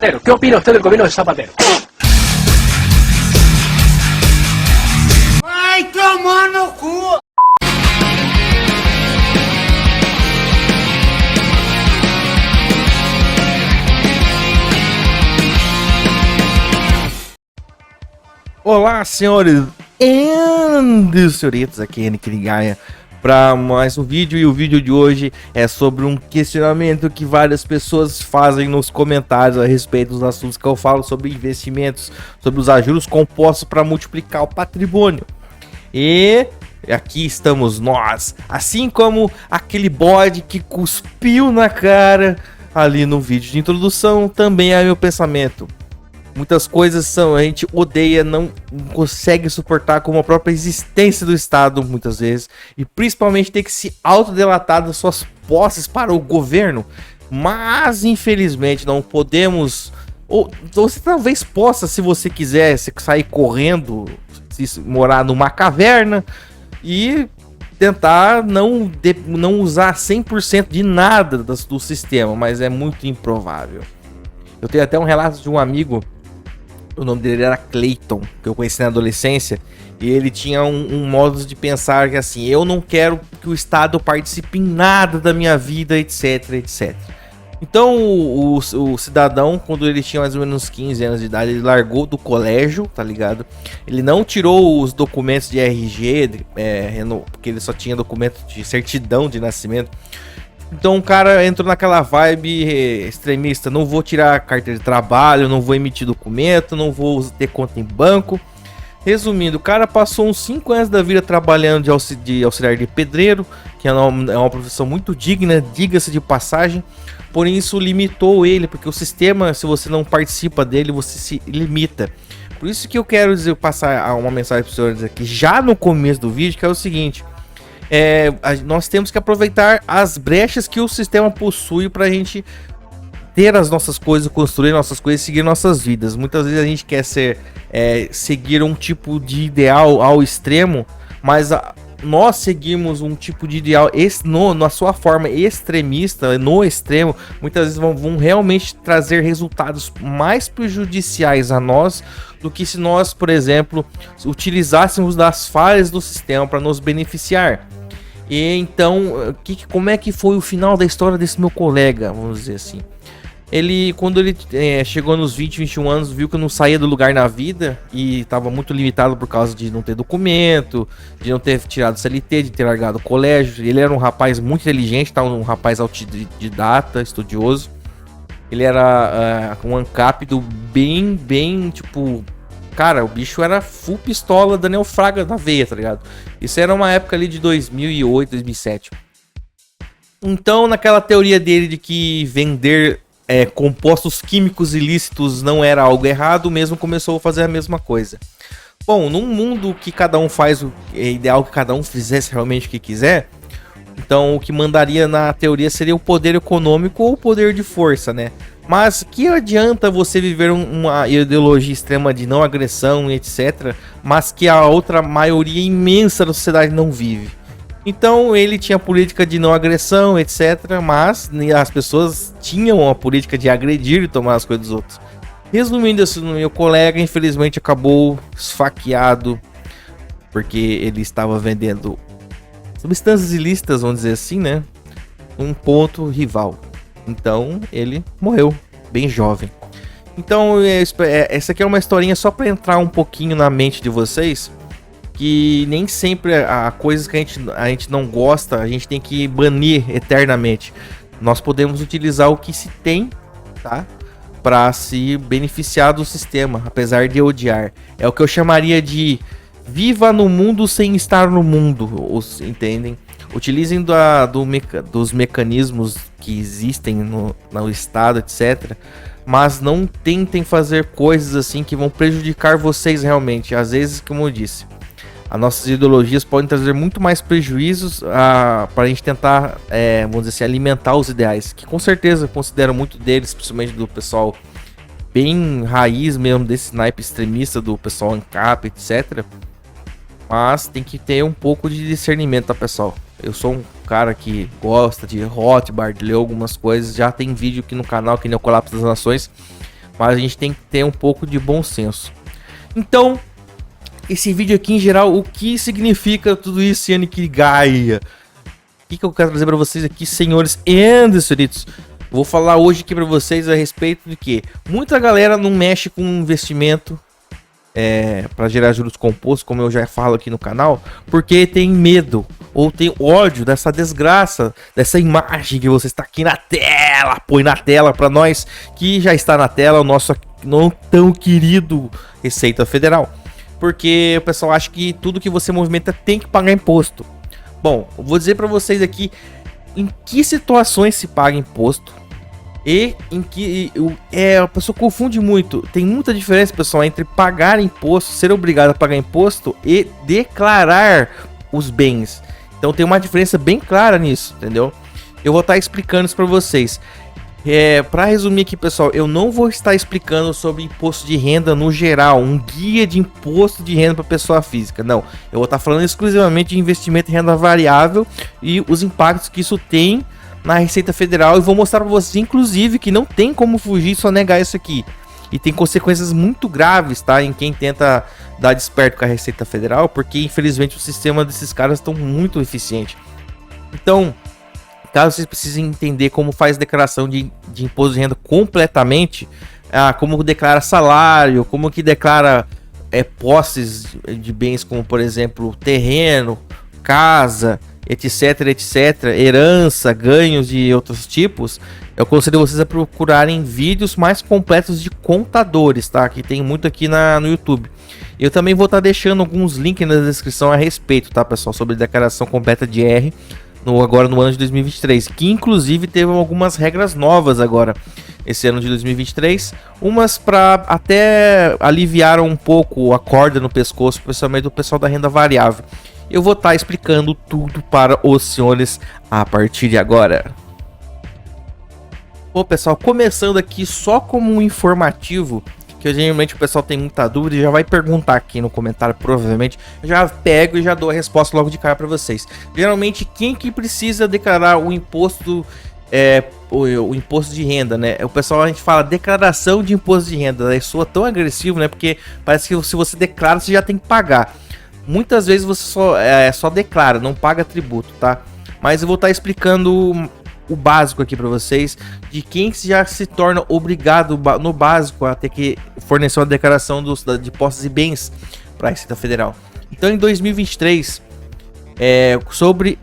¿Qué opina usted del gobierno de Zapatero? ¡Ay, tomar no cu! Olá, senhores e senhoritas, aqui é Henrique Gaia para mais um vídeo, e o vídeo de hoje é sobre um questionamento que várias pessoas fazem nos comentários a respeito dos assuntos que eu falo sobre investimentos, sobre usar juros compostos para multiplicar o patrimônio. E aqui estamos nós, assim como aquele bode que cuspiu na cara ali no vídeo de introdução, também é meu pensamento. Muitas coisas a gente odeia, não consegue suportar, como a própria existência do Estado, muitas vezes. E principalmente ter que se autodelatar das suas posses para o governo. Mas, infelizmente, não podemos... Ou você talvez possa, se você quiser, sair correndo, morar numa caverna e tentar não usar 100% de nada do sistema. Mas é muito improvável. Eu tenho até um relato de um amigo... O nome dele era Clayton, que eu conheci na adolescência, e ele tinha um modo de pensar que assim, eu não quero que o Estado participe em nada da minha vida, etc, etc. Então o cidadão, quando ele tinha mais ou menos 15 anos de idade, ele largou do colégio, tá ligado? Ele não tirou os documentos de RG, porque ele só tinha documento de certidão de nascimento. Então o cara entrou naquela vibe extremista, não vou tirar carteira de trabalho, não vou emitir documento, não vou ter conta em banco. Resumindo, o cara passou uns 5 anos da vida trabalhando de auxiliar de pedreiro, que é uma profissão muito digna, diga-se de passagem. Porém isso limitou ele, porque o sistema, se você não participa dele, você se limita. Por isso que eu quero passar uma mensagem para os senhores aqui, já no começo do vídeo, que é o seguinte... nós temos que aproveitar as brechas que o sistema possui para a gente ter as nossas coisas, construir nossas coisas, seguir nossas vidas. Muitas vezes a gente quer seguir um tipo de ideal ao extremo, mas nós seguimos um tipo de ideal na sua forma extremista, no extremo, muitas vezes vão realmente trazer resultados mais prejudiciais a nós do que se nós, por exemplo, utilizássemos das falhas do sistema para nos beneficiar. E então, como é que foi o final da história desse meu colega, vamos dizer assim? Quando ele chegou nos 20, 21 anos, viu que não saía do lugar na vida e estava muito limitado por causa de não ter documento, de não ter tirado CLT, de ter largado o colégio. Ele era um rapaz muito inteligente, um rapaz autodidata, estudioso. Ele era um ANCAP do bem, tipo... Cara, o bicho era full pistola, Daniel Fraga na veia, tá ligado? Isso era uma época ali de 2008, 2007. Então, naquela teoria dele de que vender compostos químicos ilícitos não era algo errado, mesmo começou a fazer a mesma coisa. Bom, num mundo que cada um faz, é ideal que cada um fizesse realmente o que quiser. Então, o que mandaria na teoria seria o poder econômico ou o poder de força, né? Mas que adianta você viver uma ideologia extrema de não agressão, etc., mas que a outra maioria imensa da sociedade não vive? Então ele tinha política de não agressão, etc., mas as pessoas tinham a política de agredir e tomar as coisas dos outros. Resumindo isso, meu colega infelizmente acabou esfaqueado porque ele estava vendendo substâncias ilícitas, vamos dizer assim, né? Um ponto rival. Então ele morreu bem jovem. Então essa aqui é uma historinha só para entrar um pouquinho na mente de vocês, que nem sempre há coisas que a gente não gosta, a gente tem que banir eternamente. Nós podemos utilizar o que se tem, tá? Para se beneficiar do sistema, apesar de odiar. É o que eu chamaria de viva no mundo sem estar no mundo, entendem? Utilizem dos mecanismos que existem no Estado, etc. Mas não tentem fazer coisas assim que vão prejudicar vocês realmente. Às vezes, como eu disse, as nossas ideologias podem trazer muito mais prejuízos para a gente tentar, vamos dizer assim, alimentar os ideais. Que com certeza considero muito deles, principalmente do pessoal bem raiz mesmo, desse naipe extremista, do pessoal ANCAP, etc. Mas tem que ter um pouco de discernimento, tá, pessoal? Eu sou um cara que gosta de Rothbard, ler algumas coisas. Já tem vídeo aqui no canal, que nem o Colapso das Nações. mas a gente tem que ter um pouco de bom senso. Então, esse vídeo aqui em geral, o que significa tudo isso, Yannick Gaia? O que eu quero trazer para vocês aqui, senhores e senhoritos? Vou falar hoje aqui para vocês a respeito de que muita galera não mexe com investimento para gerar juros compostos, como eu já falo aqui no canal, porque tem medo ou tem ódio dessa desgraça, dessa imagem que você está aqui na tela. Põe na tela para nós que já está na tela o nosso não tão querido Receita Federal. Porque o pessoal acha que tudo que você movimenta tem que pagar imposto. Bom, eu vou dizer para vocês aqui em que situações se paga imposto e em que a pessoa confunde muito. Tem muita diferença, pessoal, entre pagar imposto, ser obrigado a pagar imposto e declarar os bens. Então tem uma diferença bem clara nisso, entendeu? Eu vou estar explicando isso para vocês. Para resumir aqui, pessoal, eu não vou estar explicando sobre imposto de renda no geral, um guia de imposto de renda para pessoa física. Não, eu vou estar falando exclusivamente de investimento em renda variável e os impactos que isso tem na Receita Federal. E vou mostrar para vocês, inclusive, que não tem como fugir, só negar isso aqui. E tem consequências muito graves, tá? Em quem tenta dar desperto com a Receita Federal, porque infelizmente o sistema desses caras estão muito eficiente. Então, caso vocês precisem entender como faz declaração de imposto de renda completamente, como declara salário, como que declara posses de bens como, por exemplo, terreno, casa, etc, etc, herança, ganhos de outros tipos, eu aconselho vocês a procurarem vídeos mais completos de contadores, tá? Que tem muito aqui no YouTube. Eu também vou estar deixando alguns links na descrição a respeito, tá, pessoal, sobre declaração completa de R, agora no ano de 2023, que inclusive teve algumas regras novas agora, esse ano de 2023, umas para até aliviar um pouco a corda no pescoço, principalmente do pessoal da renda variável. Eu vou estar explicando tudo para os senhores a partir de agora. Bom, pessoal, começando aqui só como um informativo, que geralmente o pessoal tem muita dúvida e já vai perguntar aqui no comentário, provavelmente. Eu já pego e já dou a resposta logo de cara para vocês. Geralmente, quem que precisa declarar o imposto, o imposto de renda, né? O pessoal, a gente fala declaração de imposto de renda, né? Soa tão agressivo, né? Porque parece que se você declara, você já tem que pagar. Muitas vezes você só declara, não paga tributo, tá? Mas eu vou estar explicando o básico aqui para vocês, de quem já se torna obrigado no básico a ter que fornecer uma declaração de posses e bens para a Receita Federal. Então, em 2023, sobre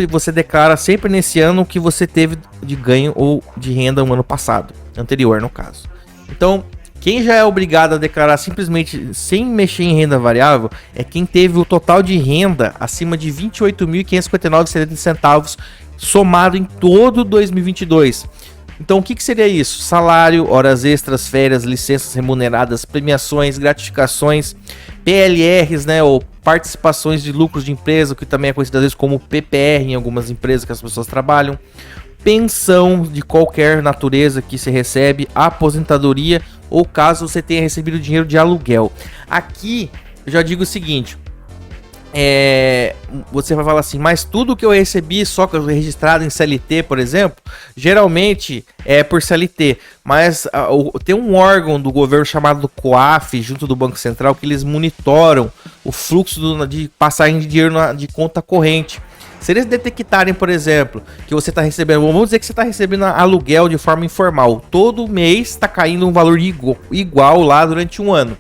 você declara sempre nesse ano o que você teve de ganho ou de renda no ano passado, anterior no caso. Então, quem já é obrigado a declarar simplesmente sem mexer em renda variável é quem teve o total de renda acima de R$ 28.559,70 somado em todo 2022. Então, o que seria isso? Salário, horas extras, férias, licenças remuneradas, premiações, gratificações, PLRs, né, ou participações de lucros de empresa, que também é conhecido às vezes como PPR em algumas empresas que as pessoas trabalham, pensão de qualquer natureza que se recebe, aposentadoria ou caso você tenha recebido dinheiro de aluguel. Aqui eu já digo o seguinte: você vai falar assim, mas tudo que eu recebi só que eu registrado em CLT, por exemplo, geralmente é por CLT, mas tem um órgão do governo chamado COAF, junto do Banco Central, que eles monitoram o fluxo de passagem de dinheiro de conta corrente. Se eles detectarem, por exemplo, que você está recebendo, vamos dizer que você está recebendo aluguel de forma informal, todo mês está caindo um valor igual lá durante um ano,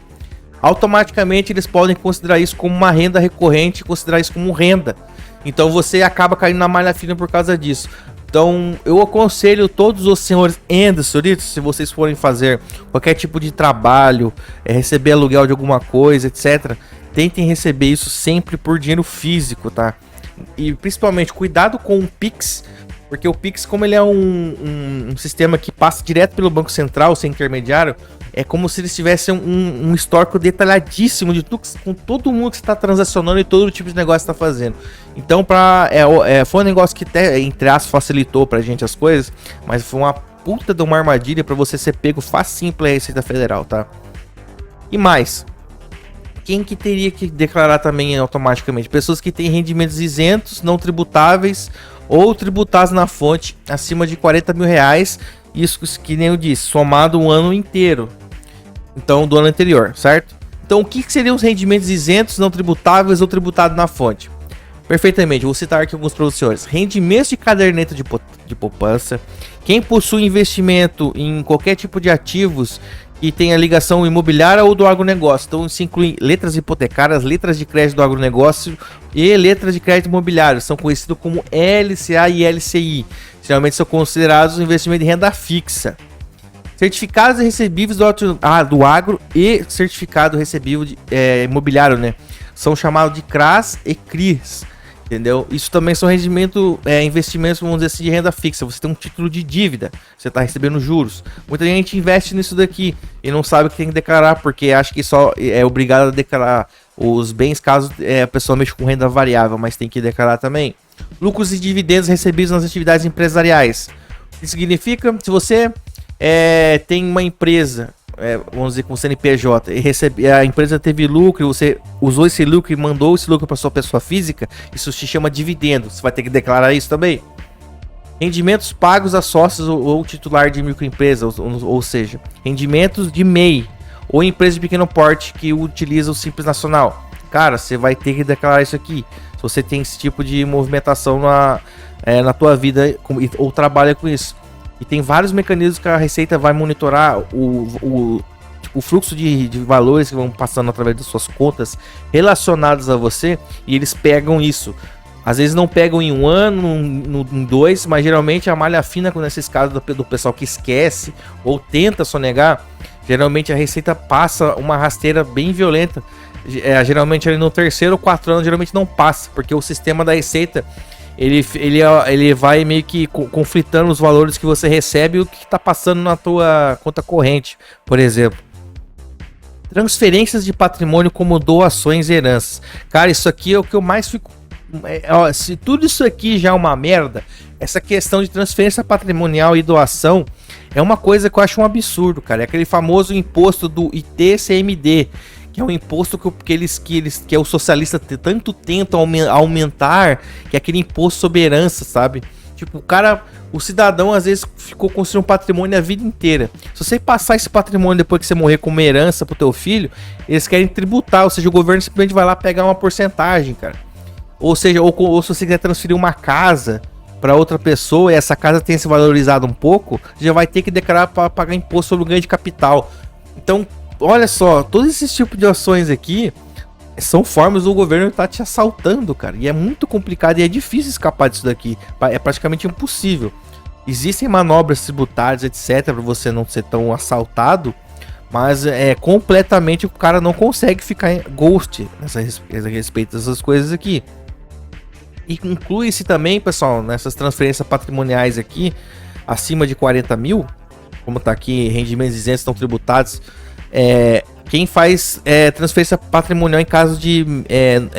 automaticamente eles podem considerar isso como uma renda recorrente, considerar isso como renda. Então você acaba caindo na malha fina por causa disso. Então eu aconselho todos os senhores e senhoritas, se vocês forem fazer qualquer tipo de trabalho, receber aluguel de alguma coisa, etc., tentem receber isso sempre por dinheiro físico, tá? E principalmente cuidado com o Pix, porque o Pix, como ele é um sistema que passa direto pelo Banco Central, sem intermediário, é como se eles tivessem um histórico detalhadíssimo de tudo, com todo mundo que está transacionando e todo tipo de negócio que está fazendo. Então, foi um negócio que até, entre aspas, facilitou pra gente as coisas, mas foi uma puta de uma armadilha para você ser pego facinho pela Receita Federal, tá? E mais, quem que teria que declarar também automaticamente? Pessoas que têm rendimentos isentos, não tributáveis ou tributados na fonte acima de R$40 mil Isso que nem eu disse, somado um ano inteiro. Então, do ano anterior, certo? Então, o que seriam os rendimentos isentos, não tributáveis ou tributados na fonte? Perfeitamente, vou citar aqui alguns para os senhores. Rendimentos de caderneta de poupança. Quem possui investimento em qualquer tipo de ativos que tenha ligação imobiliária ou do agronegócio. Então, isso inclui letras hipotecárias, letras de crédito do agronegócio e letras de crédito imobiliário. São conhecidos como LCA e LCI. Geralmente são considerados investimentos de renda fixa. Certificados recebíveis do agro e certificado recebível imobiliário, né? São chamados de CRAS e CRIs. Entendeu? Isso também são investimentos, vamos dizer assim, de renda fixa. Você tem um título de dívida, você está recebendo juros. Muita gente investe nisso daqui e não sabe o que tem que declarar, porque acha que só é obrigado a declarar os bens caso a pessoa mexa com renda variável, mas tem que declarar também. Lucros e dividendos recebidos nas atividades empresariais. O que significa? Se você tem uma empresa, vamos dizer com CNPJ, e a empresa teve lucro, você usou esse lucro e mandou esse lucro para sua pessoa física, isso se chama dividendo. Você vai ter que declarar isso também. Rendimentos pagos a sócios ou titular de microempresa, ou seja, rendimentos de MEI ou empresa de pequeno porte que utiliza o Simples Nacional. Cara, você vai ter que declarar isso aqui. Se você tem esse tipo de movimentação na tua vida ou trabalha com isso. E tem vários mecanismos que a Receita vai monitorar o fluxo de valores que vão passando através das suas contas relacionadas a você, e eles pegam isso. Às vezes não pegam em um ano, em dois, mas geralmente a malha fina, nesses casos do pessoal que esquece ou tenta sonegar, geralmente a Receita passa uma rasteira bem violenta. Geralmente ali no terceiro ou 4 anos, geralmente não passa, porque o sistema da Receita ele vai meio que conflitando os valores que você recebe e o que está passando na tua conta corrente, por exemplo. Transferências de patrimônio como doações e heranças. Cara, isso aqui é o que eu mais fico... se tudo isso aqui já é uma merda, essa questão de transferência patrimonial e doação é uma coisa que eu acho um absurdo, cara. É aquele famoso imposto do ITCMD, que é um imposto que o socialista tanto tenta aumentar, que é aquele imposto sobre herança, sabe? Tipo, o cidadão às vezes ficou construindo um patrimônio a vida inteira. Se você passar esse patrimônio depois que você morrer como herança pro teu filho, eles querem tributar, ou seja, o governo simplesmente vai lá pegar uma porcentagem, cara. Ou seja, ou se você quiser transferir uma casa para outra pessoa e essa casa tenha se valorizado um pouco, já vai ter que declarar para pagar imposto sobre o ganho de capital. Então, olha só, todos esses tipos de ações aqui são formas do governo estar te assaltando, cara. E é muito complicado e é difícil escapar disso daqui. É praticamente impossível. Existem manobras tributárias, etc, para você não ser tão assaltado, mas completamente o cara não consegue ficar em ghost a respeito dessas coisas aqui. E inclui-se também, pessoal, nessas transferências patrimoniais aqui, acima de 40 mil, como tá aqui, rendimentos isentos estão tributados. Quem faz transferência patrimonial em caso de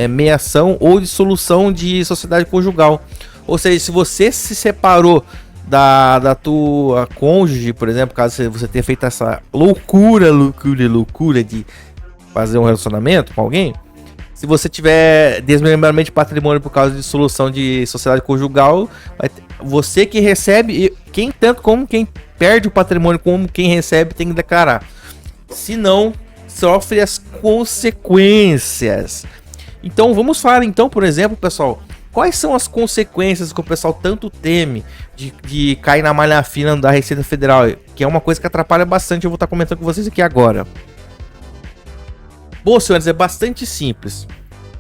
meação ou dissolução de sociedade conjugal. Ou seja, se você se separou da tua cônjuge, por exemplo, caso você tenha feito essa loucura de fazer um relacionamento com alguém, se você tiver desmembramento de patrimônio por causa de dissolução de sociedade conjugal, você que recebe, quem tanto como quem perde o patrimônio como quem recebe tem que declarar. Se não, sofre as consequências. Então vamos falar então, por exemplo, pessoal, quais são as consequências que o pessoal tanto teme de cair na malha fina da Receita Federal, que é uma coisa que atrapalha bastante. Eu vou estar comentando com vocês aqui agora. Bom, senhores, é bastante simples.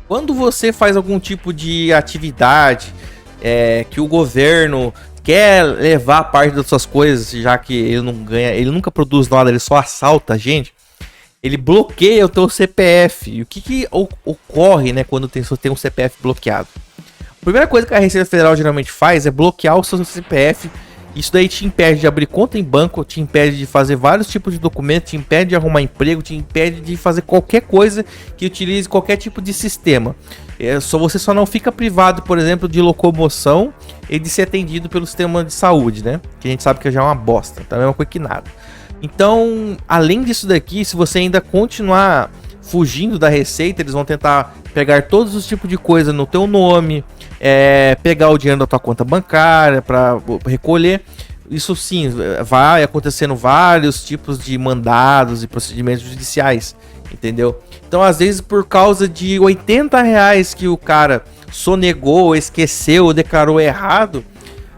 Quando você faz algum tipo de atividade que o governo quer levar parte das suas coisas, já que ele não ganha, ele nunca produz nada, ele só assalta a gente, ele bloqueia o teu CPF. E o que ocorre, né, quando você tem um CPF bloqueado? A primeira coisa que a Receita Federal geralmente faz é bloquear o seu CPF. Isso daí te impede de abrir conta em banco, te impede de fazer vários tipos de documentos, te impede de arrumar emprego, te impede de fazer qualquer coisa que utilize qualquer tipo de sistema. Você só não fica privado, por exemplo, de locomoção e de ser atendido pelo sistema de saúde, né? Que a gente sabe que já é uma bosta, tá? É uma coisa que nada. Então, além disso daqui, se você ainda continuar fugindo da Receita, eles vão tentar pegar todos os tipos de coisa no teu nome, pegar o dinheiro da tua conta bancária para recolher. isso sim, vai acontecendo vários tipos de mandados e procedimentos judiciais, entendeu? Então, às vezes, por causa de R$ 80 que o cara sonegou, esqueceu, declarou errado,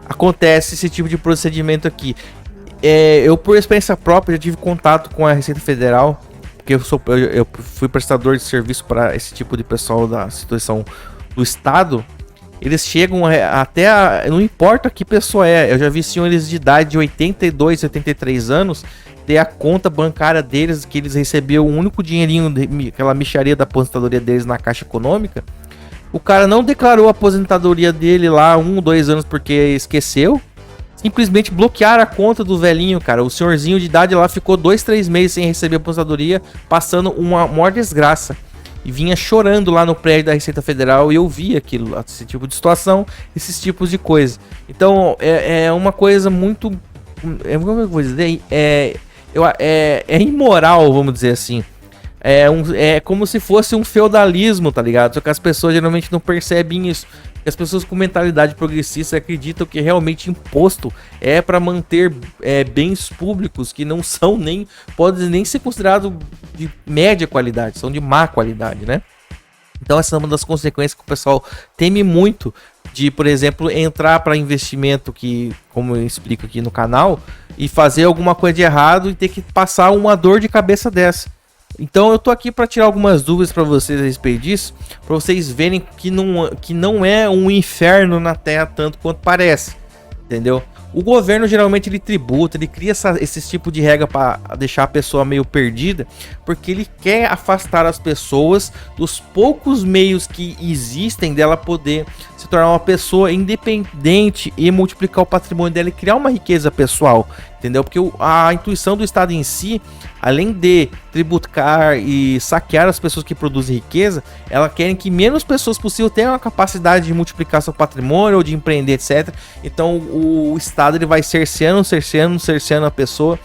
acontece esse tipo de procedimento aqui. Eu, por experiência própria, já tive contato com a Receita Federal, porque eu fui prestador de serviço para esse tipo de pessoal da instituição do Estado. Eles chegam não importa que pessoa é, eu já vi senhores de idade de 82, 83 anos ter a conta bancária deles, que eles recebiam o único dinheirinho, aquela mixaria da aposentadoria deles na Caixa Econômica. O cara não declarou a aposentadoria dele lá 1, 2 anos porque esqueceu. Simplesmente bloquearam a conta do velhinho, cara. O senhorzinho de idade lá ficou 2, 3 meses sem receber a aposentadoria, passando uma maior desgraça. E vinha chorando lá no prédio da Receita Federal e eu via aquilo, esse tipo de situação, esses tipos de coisa. Então, é uma coisa muito... como eu vou dizer? É imoral, vamos dizer assim. É como se fosse um feudalismo, tá ligado? Só que as pessoas geralmente não percebem isso. As pessoas com mentalidade progressista acreditam que realmente imposto é para manter bens públicos que não são podem nem ser considerados de média qualidade, são de má qualidade, né? Então essa é uma das consequências que o pessoal teme muito de, por exemplo, entrar para investimento, que, como eu explico aqui no canal, e fazer alguma coisa de errado e ter que passar uma dor de cabeça dessa. Então eu tô aqui para tirar algumas dúvidas para vocês a respeito disso, para vocês verem que não é um inferno na Terra tanto quanto parece, entendeu? O governo geralmente ele tributa, ele cria esse tipo de regra para deixar a pessoa meio perdida, porque ele quer afastar as pessoas dos poucos meios que existem dela poder se tornar uma pessoa independente e multiplicar o patrimônio dela e criar uma riqueza pessoal, entendeu? Porque a intuição do Estado em si, além de tributar e saquear as pessoas que produzem riqueza, ela quer que menos pessoas possível tenham a capacidade de multiplicar seu patrimônio ou de empreender, etc. Então o Estado ele vai cerceando a pessoa,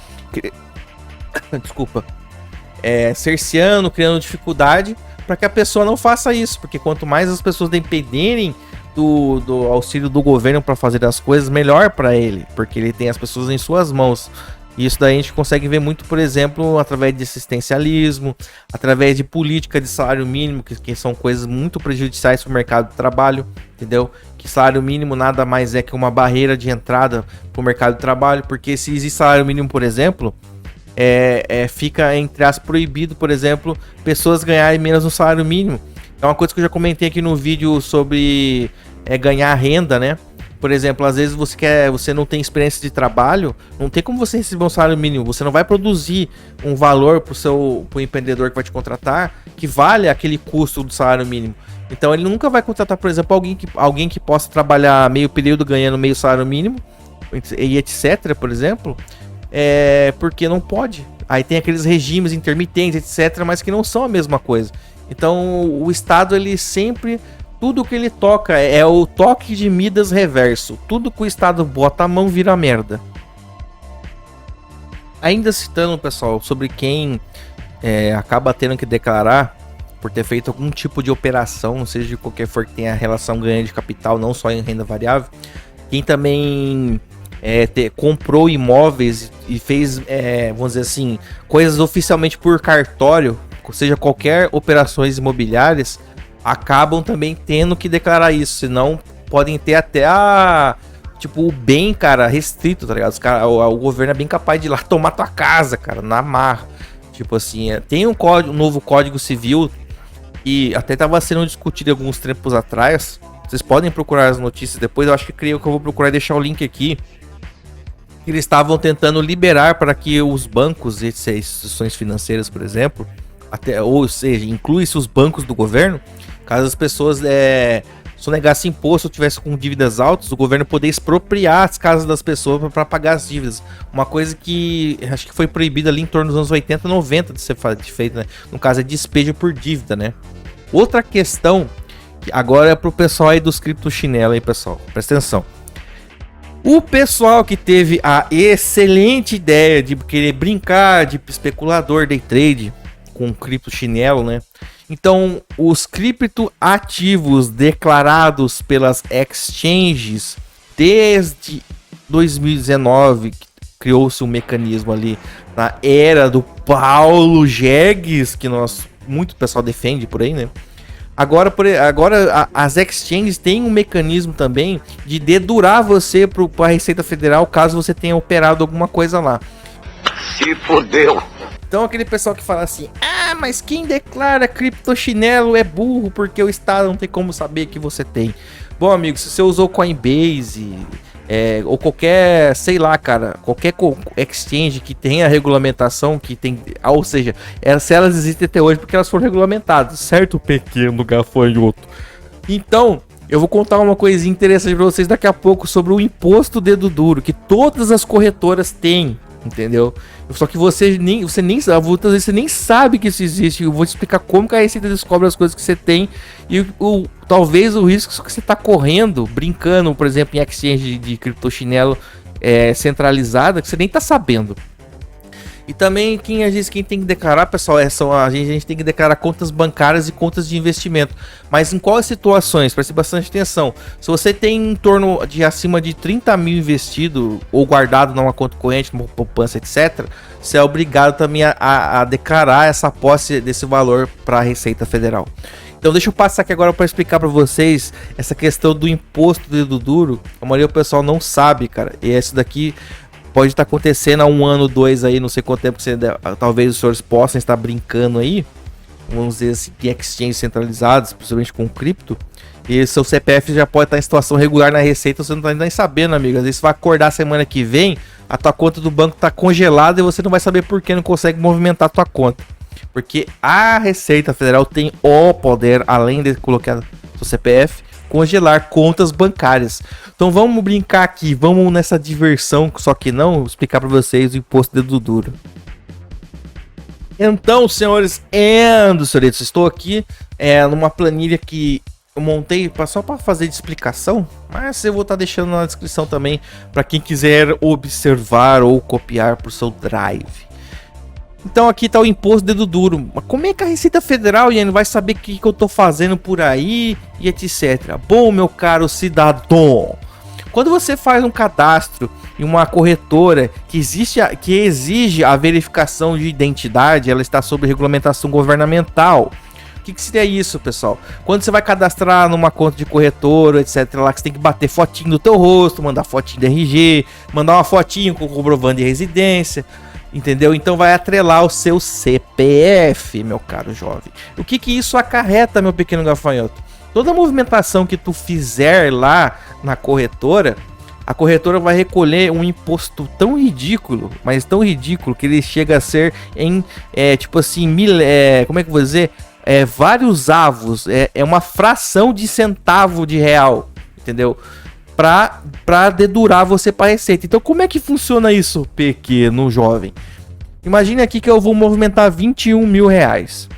desculpa, cerceando, criando dificuldade para que a pessoa não faça isso, porque quanto mais as pessoas dependerem do auxílio do governo para fazer as coisas, melhor para ele, porque ele tem as pessoas em suas mãos. E isso daí a gente consegue ver muito, por exemplo, através de assistencialismo, através de política de salário mínimo, que são coisas muito prejudiciais para o mercado de trabalho, entendeu? Que salário mínimo nada mais é que uma barreira de entrada para o mercado de trabalho, porque se existe salário mínimo, por exemplo, fica, entre as proibido, por exemplo, pessoas ganharem menos no salário mínimo. É uma coisa que eu já comentei aqui no vídeo sobre ganhar renda, né? Por exemplo, às vezes você não tem experiência de trabalho, não tem como você receber um salário mínimo, você não vai produzir um valor pro empreendedor que vai te contratar que vale aquele custo do salário mínimo. Então ele nunca vai contratar, por exemplo, alguém que possa trabalhar meio período ganhando meio salário mínimo, e etc, por exemplo, porque não pode. Aí tem aqueles regimes intermitentes, etc, mas que não são a mesma coisa. Então o Estado, ele sempre... Tudo que ele toca é o toque de Midas reverso. Tudo que o Estado bota a mão vira merda. Ainda citando, pessoal, sobre quem acaba tendo que declarar por ter feito algum tipo de operação, seja de qualquer for que tenha relação ganho de capital, não só em renda variável. Quem também comprou imóveis e fez, vamos dizer assim, coisas oficialmente por cartório, ou seja, qualquer operações imobiliárias, acabam também tendo que declarar isso, senão podem ter até o bem, cara, restrito, tá ligado? O governo é bem capaz de ir lá tomar tua casa, cara, na marra. Tipo assim, tem um novo Código Civil e até tava sendo discutido alguns tempos atrás. Vocês podem procurar as notícias depois, eu acho que creio que eu vou procurar e deixar o link aqui. Eles estavam tentando liberar para que os bancos e instituições financeiras, por exemplo, ou seja, inclui-se os bancos do governo, caso as pessoas sonegassem imposto ou tivessem com dívidas altas, o governo poder expropriar as casas das pessoas para pagar as dívidas. Uma coisa que acho que foi proibida ali em torno dos anos 80, 90 de ser feito, né? No caso é despejo por dívida, né? Outra questão, que agora é pro pessoal aí dos criptochinelo aí, pessoal. Presta atenção. O pessoal que teve a excelente ideia de querer brincar de especulador day trade com criptochinelo, né? Então, os criptoativos declarados pelas exchanges desde 2019 criou-se um mecanismo ali na era do Paulo Jegues, que muito pessoal defende por aí, né? Agora as exchanges têm um mecanismo também de dedurar você para a Receita Federal caso você tenha operado alguma coisa lá. Se fodeu. Então aquele pessoal que fala assim, mas quem declara criptochinelo é burro porque o Estado não tem como saber que você tem. Bom, amigo, se você usou Coinbase, ou qualquer, sei lá, cara, qualquer exchange que tenha regulamentação, que tem, ou seja, se elas existem até hoje porque elas foram regulamentadas, certo, pequeno gafanhoto? Então, eu vou contar uma coisinha interessante pra vocês daqui a pouco sobre o imposto dedo duro, que todas as corretoras têm, entendeu? Só que você nem sabe que isso existe. Eu vou te explicar como que a Receita descobre as coisas que você tem e talvez o risco que você está correndo, brincando, por exemplo, em exchange de criptochinelo centralizada, que você nem está sabendo. E também quem tem que declarar, pessoal, a gente tem que declarar contas bancárias e contas de investimento. Mas em quais situações? Preste bastante atenção. Se você tem em torno de acima de 30 mil investido ou guardado numa conta corrente, numa poupança, etc., você é obrigado também a declarar essa posse desse valor para a Receita Federal. Então deixa eu passar aqui agora para explicar para vocês essa questão do imposto do dedo duro. A maioria do pessoal não sabe, cara. E esse daqui pode estar acontecendo há 1 ano, 2 aí, não sei quanto tempo talvez os senhores possam estar brincando aí, vamos dizer assim, em exchanges centralizados, principalmente com cripto, e seu CPF já pode estar em situação regular na Receita, você não está nem sabendo, amigo. Às vezes você vai acordar semana que vem, a tua conta do banco está congelada e você não vai saber por que não consegue movimentar a tua conta. Porque a Receita Federal tem o poder, além de colocar seu CPF, congelar contas bancárias. Então vamos brincar aqui, vamos nessa diversão, só que não explicar para vocês o imposto dedo duro. Então, senhores senhoritas, estou aqui numa planilha que eu montei só para fazer de explicação, mas eu vou estar deixando na descrição também para quem quiser observar ou copiar para o seu drive. Então aqui está o imposto dedo duro. Mas como é que a Receita Federal, Ian, vai saber o que eu estou fazendo por aí e etc? Bom, meu caro cidadão, quando você faz um cadastro em uma corretora que exige a verificação de identidade, ela está sob regulamentação governamental. O que seria isso, pessoal? Quando você vai cadastrar numa conta de corretora, etc, lá que você tem que bater fotinho do teu rosto, mandar fotinho de RG, mandar uma fotinho com comprovante de residência, entendeu? Então vai atrelar o seu CPF, meu caro jovem. O que isso acarreta, meu pequeno gafanhoto? Toda movimentação que tu fizer lá na corretora, a corretora vai recolher um imposto tão ridículo, mas tão ridículo, que ele chega a ser em, tipo assim, como é que eu vou dizer? Vários avos, é uma fração de centavo de real, entendeu? Pra dedurar você para Receita. Então como é que funciona isso, pequeno jovem? Imagine aqui que eu vou movimentar 21 mil reais.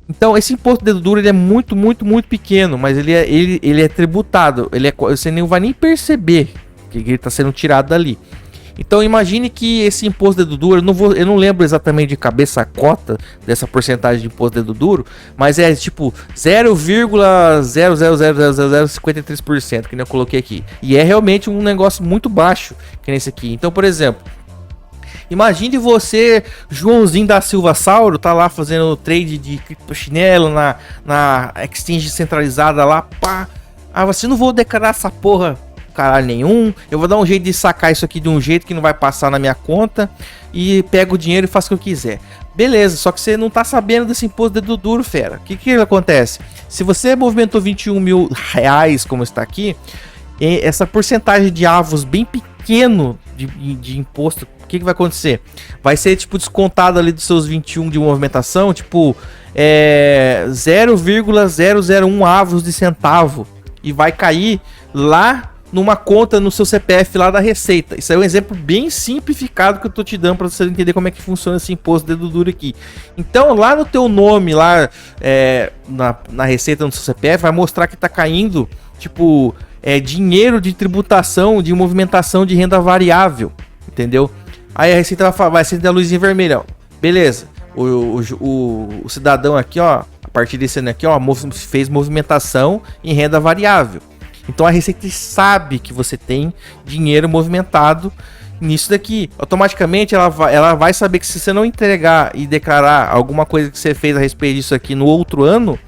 Então esse imposto dedo duro ele é muito, muito, muito pequeno, mas ele é tributado. Você nem vai nem perceber que ele está sendo tirado dali. Então imagine que esse imposto dedo duro, eu não lembro exatamente de cabeça a cota dessa porcentagem de imposto dedo duro, mas é tipo 0,0000053%, que nem eu coloquei aqui. E é realmente um negócio muito baixo, que nesse aqui. Então, por exemplo, imagine você, Joãozinho da Silva Sauro, tá lá fazendo trade de criptochinelo na exchange centralizada lá, pá. Você não vou declarar essa porra caralho nenhum, eu vou dar um jeito de sacar isso aqui de um jeito que não vai passar na minha conta e pego o dinheiro e faço o que eu quiser. Beleza, só que você não tá sabendo desse imposto dedo duro, fera. O que acontece? Se você movimentou 21 mil reais, como está aqui, essa porcentagem de avos bem pequeno de imposto, o que vai acontecer? Vai ser tipo descontado ali dos seus 21 de movimentação, tipo 0,001 avos de centavo e vai cair lá numa conta no seu CPF lá da Receita. Isso é um exemplo bem simplificado que eu tô te dando para você entender como é que funciona esse imposto dedo duro aqui. Então lá no teu nome lá na Receita no seu CPF vai mostrar que tá caindo tipo dinheiro de tributação de movimentação de renda variável, entendeu? Aí a Receita vai acender a luzinha vermelha, ó. Beleza, o cidadão aqui, ó, a partir desse ano aqui, ó, fez movimentação em renda variável. Então a Receita sabe que você tem dinheiro movimentado nisso daqui. Automaticamente ela vai saber que se você não entregar e declarar alguma coisa que você fez a respeito disso aqui no outro ano,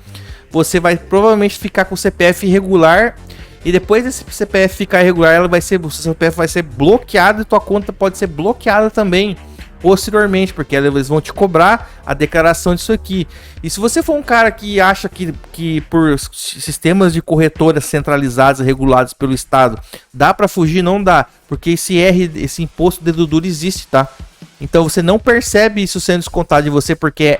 você vai provavelmente ficar com o CPF irregular. E depois desse CPF ficar irregular, o seu CPF vai ser bloqueado e tua conta pode ser bloqueada também posteriormente, porque eles vão te cobrar a declaração disso aqui. E se você for um cara que acha que por sistemas de corretoras centralizados e regulados pelo Estado dá para fugir, não dá, porque esse imposto dedo duro existe, tá? Então você não percebe isso sendo descontado de você, porque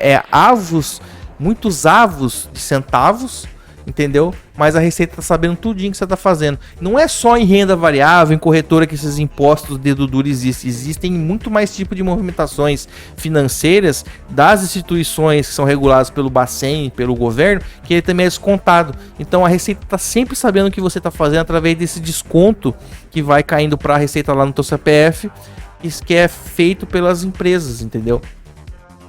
muitos avos de centavos, entendeu? Mas a Receita tá sabendo tudinho que você tá fazendo. Não é só em renda variável, em corretora que esses impostos dedo duro existem. Existem muito mais tipo de movimentações financeiras das instituições que são reguladas pelo Bacen, pelo governo, que ele também é descontado. Então a Receita tá sempre sabendo o que você tá fazendo através desse desconto que vai caindo para a Receita lá no teu CPF, que é feito pelas empresas, entendeu?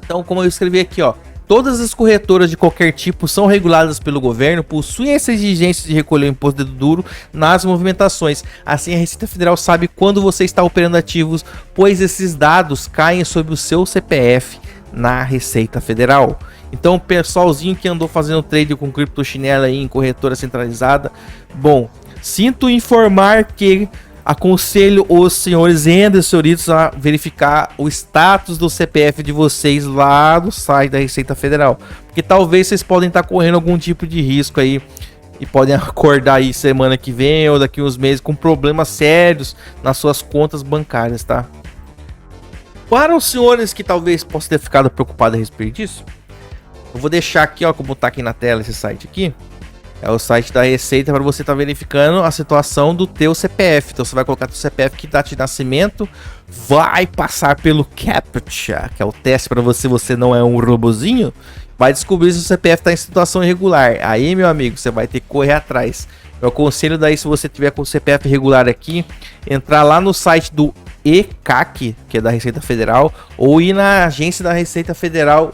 Então, como eu escrevi aqui, ó, todas as corretoras de qualquer tipo são reguladas pelo governo, possuem essa exigência de recolher o imposto dedo duro nas movimentações. Assim, a Receita Federal sabe quando você está operando ativos, pois esses dados caem sobre o seu CPF na Receita Federal. Então, o pessoalzinho que andou fazendo trade com criptochinela aí em corretora centralizada, bom, sinto informar que aconselho os senhores endessoritos a verificar o status do CPF de vocês lá no site da Receita Federal, porque talvez vocês podem estar correndo algum tipo de risco aí e podem acordar aí semana que vem ou daqui uns meses com problemas sérios nas suas contas bancárias, tá? Para os senhores que talvez possam ter ficado preocupados a respeito disso, eu vou deixar aqui, ó, como tá aqui na tela esse site aqui. É o site da Receita para você estar verificando a situação do teu CPF. Então você vai colocar teu CPF que data de nascimento, vai passar pelo CAPTCHA, que é o teste para você não é um robozinho, vai descobrir se o CPF está em situação irregular. Aí, meu amigo, você vai ter que correr atrás. Eu aconselho daí, se você tiver com o CPF irregular aqui, entrar lá no site do ECAC, que é da Receita Federal, ou ir na agência da Receita Federal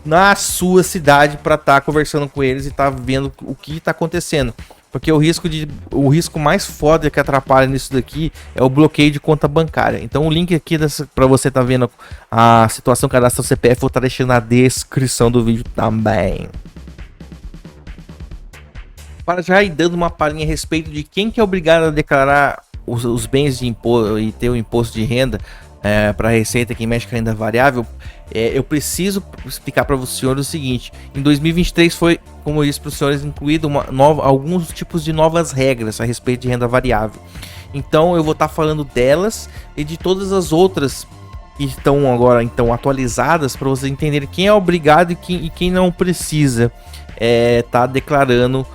na sua cidade para estar conversando com eles e estar vendo o que está acontecendo, porque o risco mais foda que atrapalha nisso daqui é o bloqueio de conta bancária. Então o link aqui para você estar vendo a situação cadastro CPF, vou estar deixando na descrição do vídeo também. Para já ir dando uma palhinha a respeito de quem que é obrigado a declarar os bens de imposto e ter o imposto de renda para a Receita, quem mexe com renda variável, eu preciso explicar para os senhores o seguinte: em 2023 foi, como eu disse para os senhores, incluído alguns tipos de novas regras a respeito de renda variável. Então eu vou estar falando delas e de todas as outras que estão agora atualizadas, para vocês entenderem quem é obrigado e quem não precisa estar declarando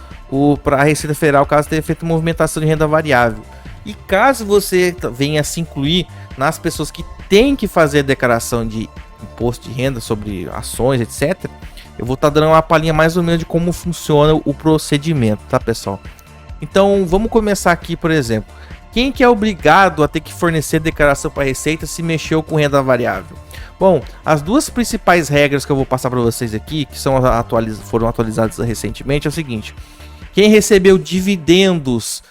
para a Receita Federal caso tenha feito movimentação de renda variável. E caso você venha a se incluir nas pessoas que têm que fazer a declaração de imposto de renda sobre ações, etc., eu vou estar dando uma palhinha mais ou menos de como funciona o procedimento, tá, pessoal? Então, vamos começar aqui, por exemplo. Quem que é obrigado a ter que fornecer declaração para a Receita se mexeu com renda variável? Bom, as duas principais regras que eu vou passar para vocês aqui, que foram atualizadas recentemente, é o seguinte: quem recebeu dividendos,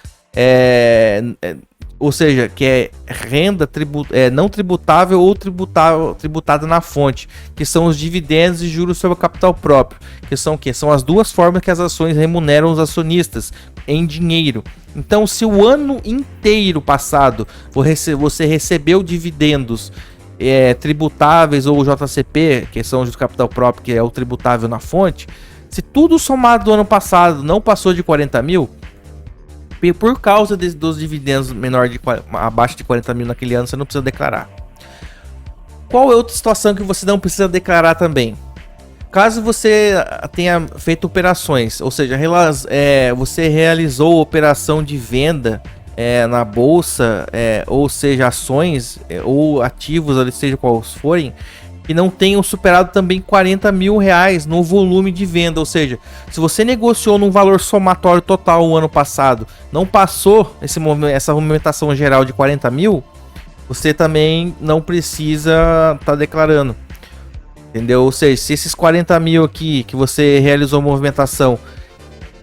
ou seja, que é renda não tributável ou tributada na fonte, que são os dividendos e juros sobre o capital próprio, que são as duas formas que as ações remuneram os acionistas em dinheiro. Então, se o ano inteiro passado você recebeu dividendos tributáveis ou JCP, que são os do capital próprio, que é o tributável na fonte, se tudo somado do ano passado não passou de 40 mil, por causa dos dividendos abaixo de 40 mil naquele ano, você não precisa declarar. Qual é outra situação que você não precisa declarar também? Caso você tenha feito operações, ou seja, você realizou operação de venda na bolsa, ou seja, ações ou ativos, seja quais forem, que não tenham superado também 40 mil reais no volume de venda. Ou seja, se você negociou num valor somatório total o ano passado, não passou essa movimentação geral de 40 mil, você também não precisa estar declarando, entendeu? Ou seja, se esses 40 mil aqui que você realizou movimentação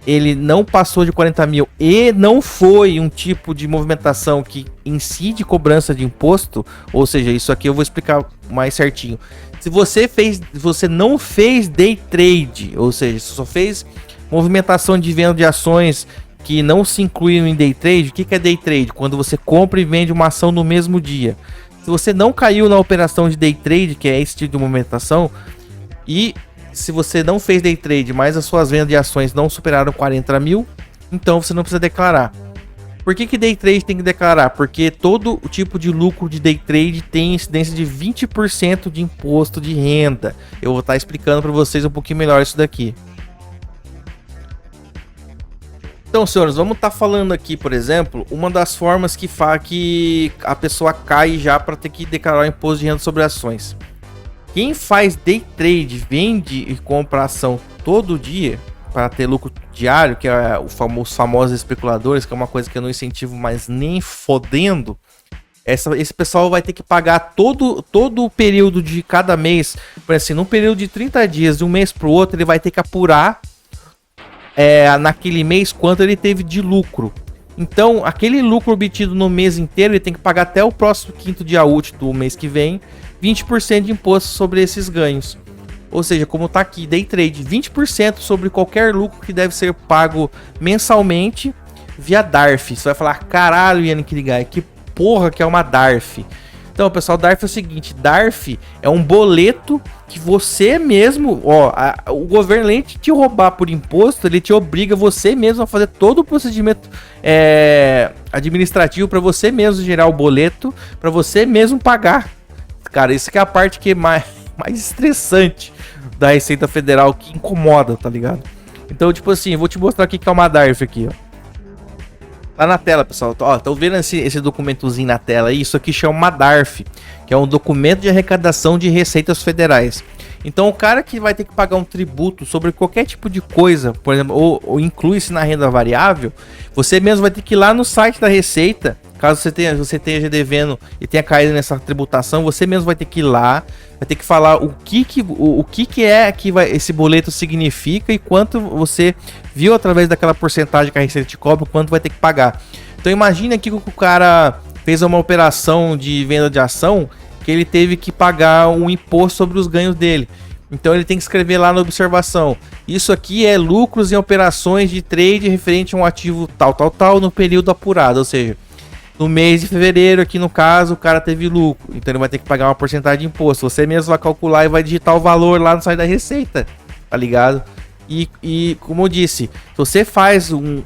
ele não passou de 40 mil e não foi um tipo de movimentação que incide cobrança de imposto, ou seja, isso aqui eu vou explicar mais certinho. Se você não fez day trade, ou seja, se só fez movimentação de venda de ações que não se incluíram em day trade, o que é day trade? Quando você compra e vende uma ação no mesmo dia. Se você não caiu na operação de day trade, que é esse tipo de movimentação, e se você não fez day trade, mas as suas vendas de ações não superaram 40 mil, então você não precisa declarar. Por que day trade tem que declarar? Porque todo o tipo de lucro de day trade tem incidência de 20% de imposto de renda. Eu vou estar explicando para vocês um pouquinho melhor isso daqui. Então, senhores, vamos estar falando aqui, por exemplo, uma das formas que faz que a pessoa cai já para ter que declarar o imposto de renda sobre ações. Quem faz day trade, vende e compra ação todo dia para ter lucro diário, que é os famosos especuladores, que é uma coisa que eu não incentivo mais nem fodendo. Esse pessoal vai ter que pagar todo o período de cada mês. Por assim, num período de 30 dias, de um mês para o outro, ele vai ter que apurar naquele mês quanto ele teve de lucro. Então, aquele lucro obtido no mês inteiro, ele tem que pagar até o próximo quinto dia útil do mês que vem, 20% de imposto sobre esses ganhos. Ou seja, como tá aqui, day trade, 20% sobre qualquer lucro que deve ser pago mensalmente via DARF. Você vai falar, caralho, Yannick Ligai, que porra que é uma DARF? Então, pessoal, DARF é o seguinte, DARF é um boleto que você mesmo, o governo, além de te roubar por imposto, ele te obriga você mesmo a fazer todo o procedimento administrativo para você mesmo gerar o boleto, para você mesmo pagar. Cara, isso que é a parte que é mais estressante da Receita Federal, que incomoda, tá ligado? Então, tipo assim, eu vou te mostrar aqui que é uma DARF aqui, ó. Tá na tela, pessoal. Ó, estão vendo esse documentozinho na tela aí? Isso aqui chama DARF, que é um documento de arrecadação de receitas federais. Então, o cara que vai ter que pagar um tributo sobre qualquer tipo de coisa, por exemplo, ou inclui-se na renda variável, você mesmo vai ter que ir lá no site da Receita. Caso você esteja devendo e tenha caído nessa tributação, você mesmo vai ter que ir lá, vai ter que falar o que é que esse boleto significa e quanto você viu através daquela porcentagem que a Receita te cobra, quanto vai ter que pagar. Então imagine aqui que o cara fez uma operação de venda de ação que ele teve que pagar um imposto sobre os ganhos dele. Então ele tem que escrever lá na observação: isso aqui é lucros em operações de trade referente a um ativo tal no período apurado, ou seja, no mês de fevereiro, aqui no caso, o cara teve lucro, então ele vai ter que pagar uma porcentagem de imposto. Você mesmo vai calcular e vai digitar o valor lá no site da Receita, tá ligado? E como eu disse, se você faz o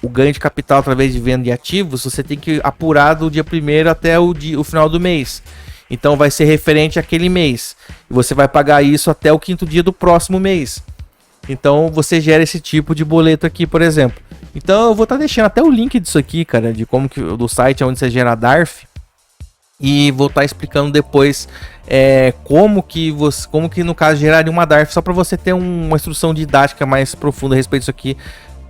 ganho de capital através de venda de ativos, você tem que apurar do dia 1º até o final do mês. Então vai ser referente àquele mês. E você vai pagar isso até o 5º dia do próximo mês. Então você gera esse tipo de boleto aqui, por exemplo. Então eu vou estar deixando até o link disso aqui, cara, de como que do site onde você gera a DARF. E vou estar explicando depois como que no caso geraria uma DARF, só para você ter uma instrução didática mais profunda a respeito disso aqui.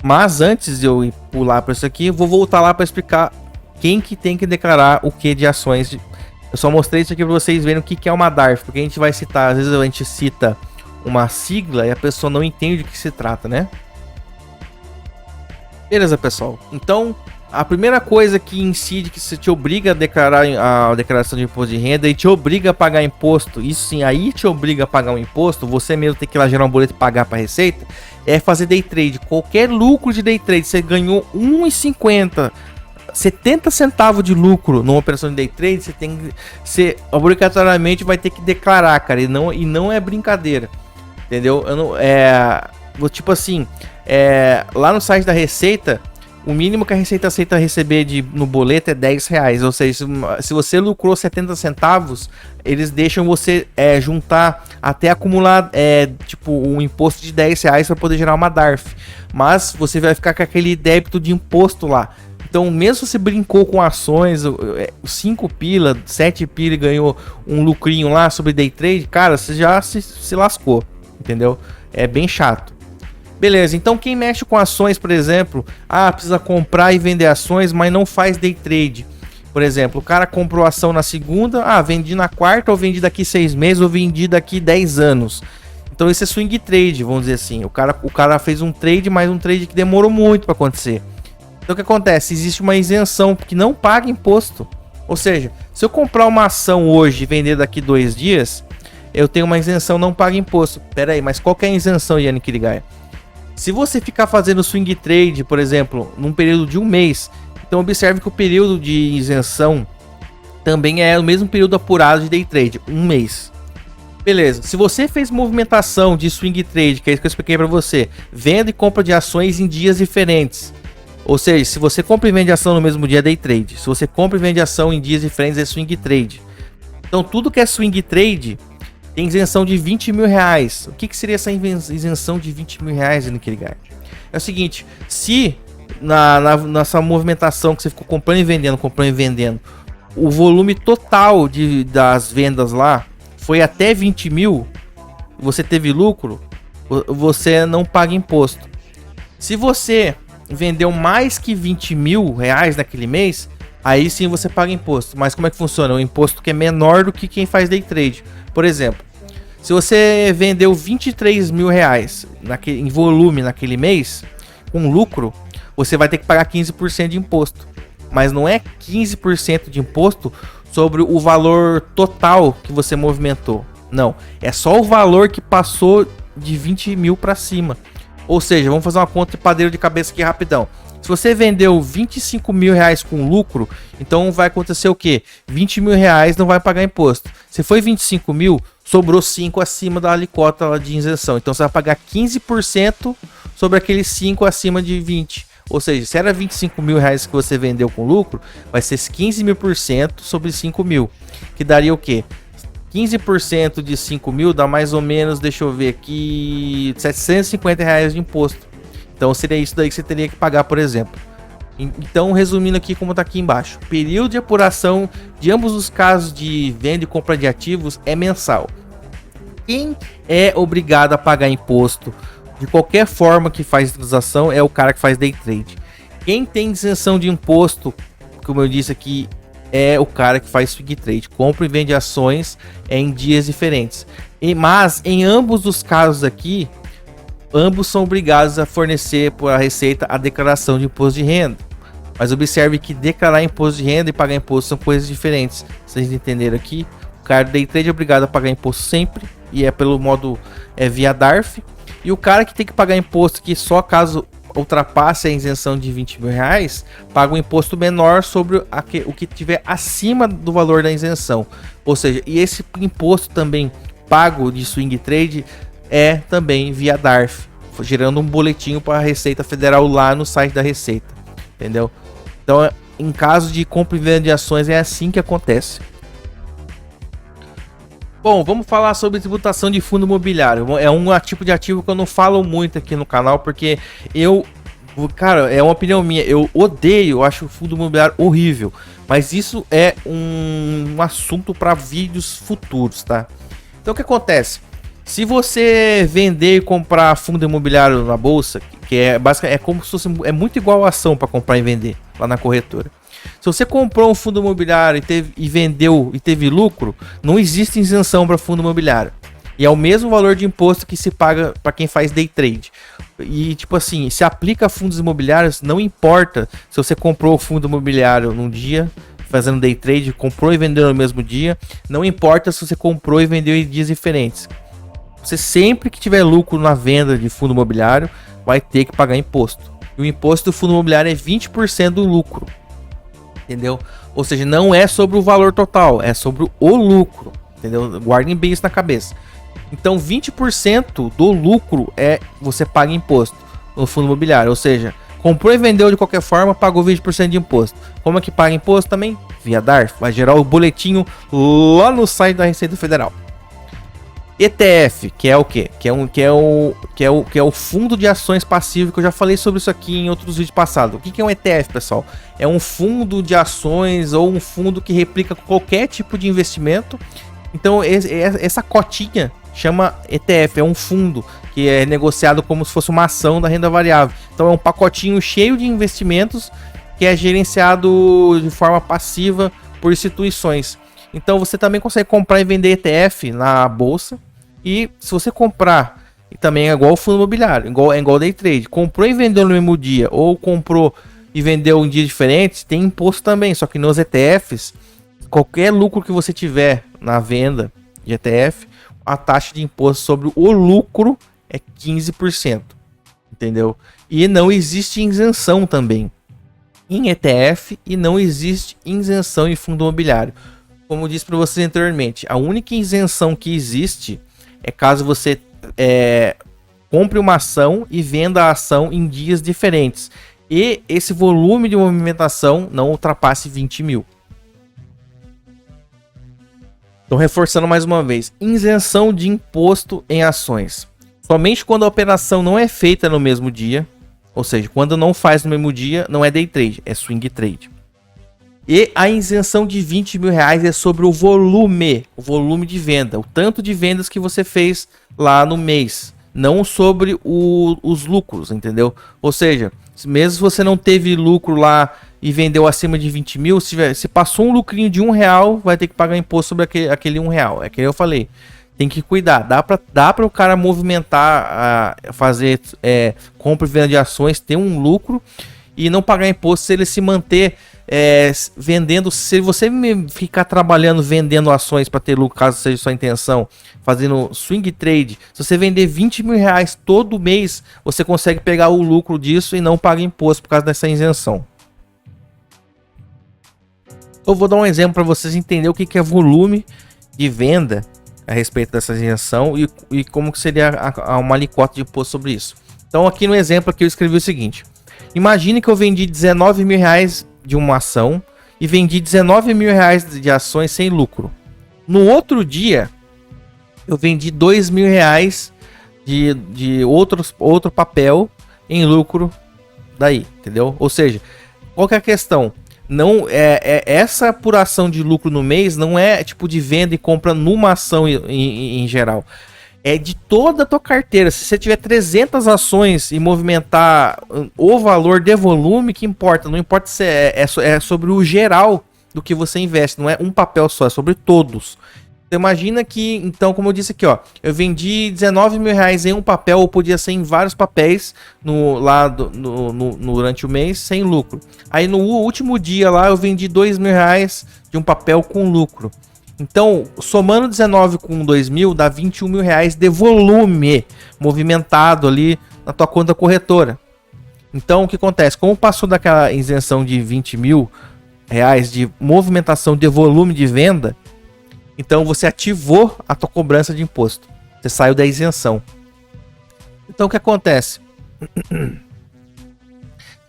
Mas antes de eu pular para isso aqui, eu vou voltar lá para explicar quem que tem que declarar o que de ações. Eu só mostrei isso aqui para vocês verem o que é uma DARF, porque a gente vai citar, às vezes a gente cita uma sigla e a pessoa não entende do que se trata, né? Beleza, pessoal. Então, a primeira coisa que incide, que se te obriga a declarar a declaração de imposto de renda e te obriga a pagar imposto, isso sim, aí te obriga a pagar um imposto, você mesmo tem que ir lá gerar um boleto e pagar para a Receita, é fazer day trade. Qualquer lucro de day trade, você ganhou 1,50, 70 centavos de lucro numa operação de day trade, você obrigatoriamente vai ter que declarar, cara, e não é brincadeira, entendeu? Tipo assim, lá no site da Receita, o mínimo que a Receita aceita receber no boleto é R$10. Ou seja, se você lucrou 70 centavos, eles deixam você juntar até acumular tipo um imposto de R$10 para poder gerar uma DARF. Mas você vai ficar com aquele débito de imposto lá. Então, mesmo se você brincou com ações, 5 pila, 7 pila e ganhou um lucrinho lá sobre day trade, cara, você já se lascou, entendeu? É bem chato. Beleza, então quem mexe com ações, por exemplo, precisa comprar e vender ações, mas não faz day trade. Por exemplo, o cara comprou ação na segunda, vendi na quarta, ou vendi daqui 6 meses, ou vendi daqui 10 anos. Então esse é swing trade, vamos dizer assim. O cara fez um trade, mas um trade que demorou muito para acontecer. Então o que acontece? Existe uma isenção que não paga imposto. Ou seja, se eu comprar uma ação hoje e vender daqui 2 dias, eu tenho uma isenção, não paga imposto. Pera aí, mas qual que é a isenção, Yanni Kirigaia? Se você ficar fazendo swing trade, por exemplo, num período de 1 mês, então observe que o período de isenção também é o mesmo período apurado de day trade, 1 mês. Beleza, se você fez movimentação de swing trade, que é isso que eu expliquei para você, venda e compra de ações em dias diferentes. Ou seja, se você compra e vende ação no mesmo dia é day trade. Se você compra e vende ação em dias diferentes é swing trade. Então tudo que é swing trade tem isenção de 20 mil reais. O que seria essa isenção de 20 mil reais, naquele lugar? É o seguinte, se nessa movimentação que você ficou comprando e vendendo, o volume total das vendas lá foi até 20 mil, você teve lucro, você não paga imposto. Se você vendeu mais que 20 mil reais naquele mês, aí sim você paga imposto. Mas como é que funciona? O imposto que é menor do que quem faz day trade. Por exemplo, se você vendeu 23 mil reais em volume naquele mês, com lucro, você vai ter que pagar 15% de imposto. Mas não é 15% de imposto sobre o valor total que você movimentou. Não, é só o valor que passou de 20 mil para cima. Ou seja, vamos fazer uma conta de padeiro de cabeça aqui rapidão. Se você vendeu 25 mil reais com lucro, então vai acontecer o quê? 20 mil reais não vai pagar imposto. Se foi 25 mil, sobrou 5 acima da alíquota de isenção. Então você vai pagar 15% sobre aqueles 5 acima de 20. Ou seja, se era 25 mil reais que você vendeu com lucro, vai ser 15 mil por cento sobre 5 mil. Que daria o quê? 15% de 5 mil dá mais ou menos, deixa eu ver aqui, 750 reais de imposto. Então seria isso daí que você teria que pagar, por exemplo. Então, resumindo aqui como está aqui embaixo. Período de apuração de ambos os casos de venda e compra de ativos é mensal. Quem é obrigado a pagar imposto de qualquer forma que faz transação é o cara que faz day trade. Quem tem isenção de imposto, como eu disse aqui, é o cara que faz swing trade, compra e vende ações em dias diferentes. Mas em ambos os casos aqui, ambos são obrigados a fornecer para a Receita a declaração de imposto de renda. Mas observe que declarar imposto de renda e pagar imposto são coisas diferentes. Vocês entenderam aqui? O cara do day trade é obrigado a pagar imposto sempre, e é pelo modo via DARF. E o cara que tem que pagar imposto, que só caso ultrapasse a isenção de 20 mil reais, paga um imposto menor sobre o que tiver acima do valor da isenção. Ou seja, e esse imposto também pago de swing trade é também via DARF, gerando um boletim para a Receita Federal lá no site da Receita, entendeu? Então, em caso de compra e venda de ações, é assim que acontece. Bom, vamos falar sobre tributação de fundo imobiliário. É um tipo de ativo que eu não falo muito aqui no canal, porque cara, é uma opinião minha, eu odeio, eu acho o fundo imobiliário horrível. Mas isso é um assunto para vídeos futuros, tá? Então o que acontece? Se você vender e comprar fundo imobiliário na bolsa, que é basicamente como se fosse, é muito igual a ação para comprar e vender lá na corretora. Se você comprou um fundo imobiliário e vendeu e teve lucro, não existe isenção para fundo imobiliário. E é o mesmo valor de imposto que se paga para quem faz day trade. E tipo assim, se aplica a fundos imobiliários, não importa se você comprou o fundo imobiliário num dia, fazendo day trade, comprou e vendeu no mesmo dia, não importa se você comprou e vendeu em dias diferentes. Você sempre que tiver lucro na venda de fundo imobiliário, vai ter que pagar imposto. E o imposto do fundo imobiliário é 20% do lucro. Entendeu? Ou seja, não é sobre o valor total, é sobre o lucro. Entendeu? Guardem bem isso na cabeça. Então 20% do lucro você paga imposto no fundo imobiliário. Ou seja, comprou e vendeu de qualquer forma, pagou 20% de imposto. Como é que paga imposto também? Via DARF. Vai gerar o boletim lá no site da Receita Federal. ETF, que é o quê? Que é o fundo de ações passivo, que eu já falei sobre isso aqui em outros vídeos passados. O que é um ETF, pessoal? É um fundo de ações ou um fundo que replica qualquer tipo de investimento. Então essa cotinha chama ETF, é um fundo que é negociado como se fosse uma ação da renda variável. Então é um pacotinho cheio de investimentos que é gerenciado de forma passiva por instituições. Então você também consegue comprar e vender ETF na bolsa. E se você comprar, e também é igual o fundo imobiliário, é igual day trade, comprou e vendeu no mesmo dia, ou comprou e vendeu em dias diferentes, tem imposto também. Só que nos ETFs, qualquer lucro que você tiver na venda de ETF, a taxa de imposto sobre o lucro é 15%, entendeu? E não existe isenção também em ETF e não existe isenção em fundo imobiliário. Como eu disse para vocês anteriormente, a única isenção que existe é caso você compre uma ação e venda a ação em dias diferentes e esse volume de movimentação não ultrapasse 20 mil. Então, reforçando mais uma vez, isenção de imposto em ações. Somente quando a operação não é feita no mesmo dia, ou seja, quando não faz no mesmo dia, não é day trade, é swing trade. E a isenção de 20 mil reais é sobre o volume de venda, o tanto de vendas que você fez lá no mês, não sobre os lucros, entendeu? Ou seja, mesmo se você não teve lucro lá e vendeu acima de 20 mil, se passou um lucrinho de R$1, vai ter que pagar imposto sobre aquele R$1. É que eu falei, tem que cuidar, dá para o cara movimentar, fazer compra e venda de ações, ter um lucro e não pagar imposto se ele se manter vendendo. Se você ficar trabalhando vendendo ações para ter lucro, caso seja sua intenção, fazendo swing trade, se você vender 20 mil reais todo mês, você consegue pegar o lucro disso e não paga imposto por causa dessa isenção. Eu vou dar um exemplo para vocês entenderem o que é volume de venda a respeito dessa isenção e como que seria uma alíquota de imposto sobre isso. Então aqui no exemplo aqui eu escrevi o seguinte: imagine que eu vendi 19 mil reais de uma ação e vendi 19 mil reais de ações sem lucro. No outro dia eu vendi 2 mil reais de outro papel em lucro daí, entendeu? Ou seja, qual que é a questão? Não essa apuração de lucro no mês não é tipo de venda e compra numa ação em geral. É de toda a tua carteira. Se você tiver 300 ações e movimentar o valor de volume, que importa. Não importa se é sobre o geral do que você investe. Não é um papel só, é sobre todos. Então imagina que, então, como eu disse aqui, ó, eu vendi 19 mil reais em um papel, ou podia ser em vários papéis durante o mês, sem lucro. Aí no último dia lá eu vendi 2 mil reais de um papel com lucro. Então, somando 19 com 2 mil, dá 21 mil reais de volume movimentado ali na tua conta corretora. Então, o que acontece? Como passou daquela isenção de 20 mil reais de movimentação de volume de venda, então você ativou a tua cobrança de imposto. Você saiu da isenção. Então o que acontece?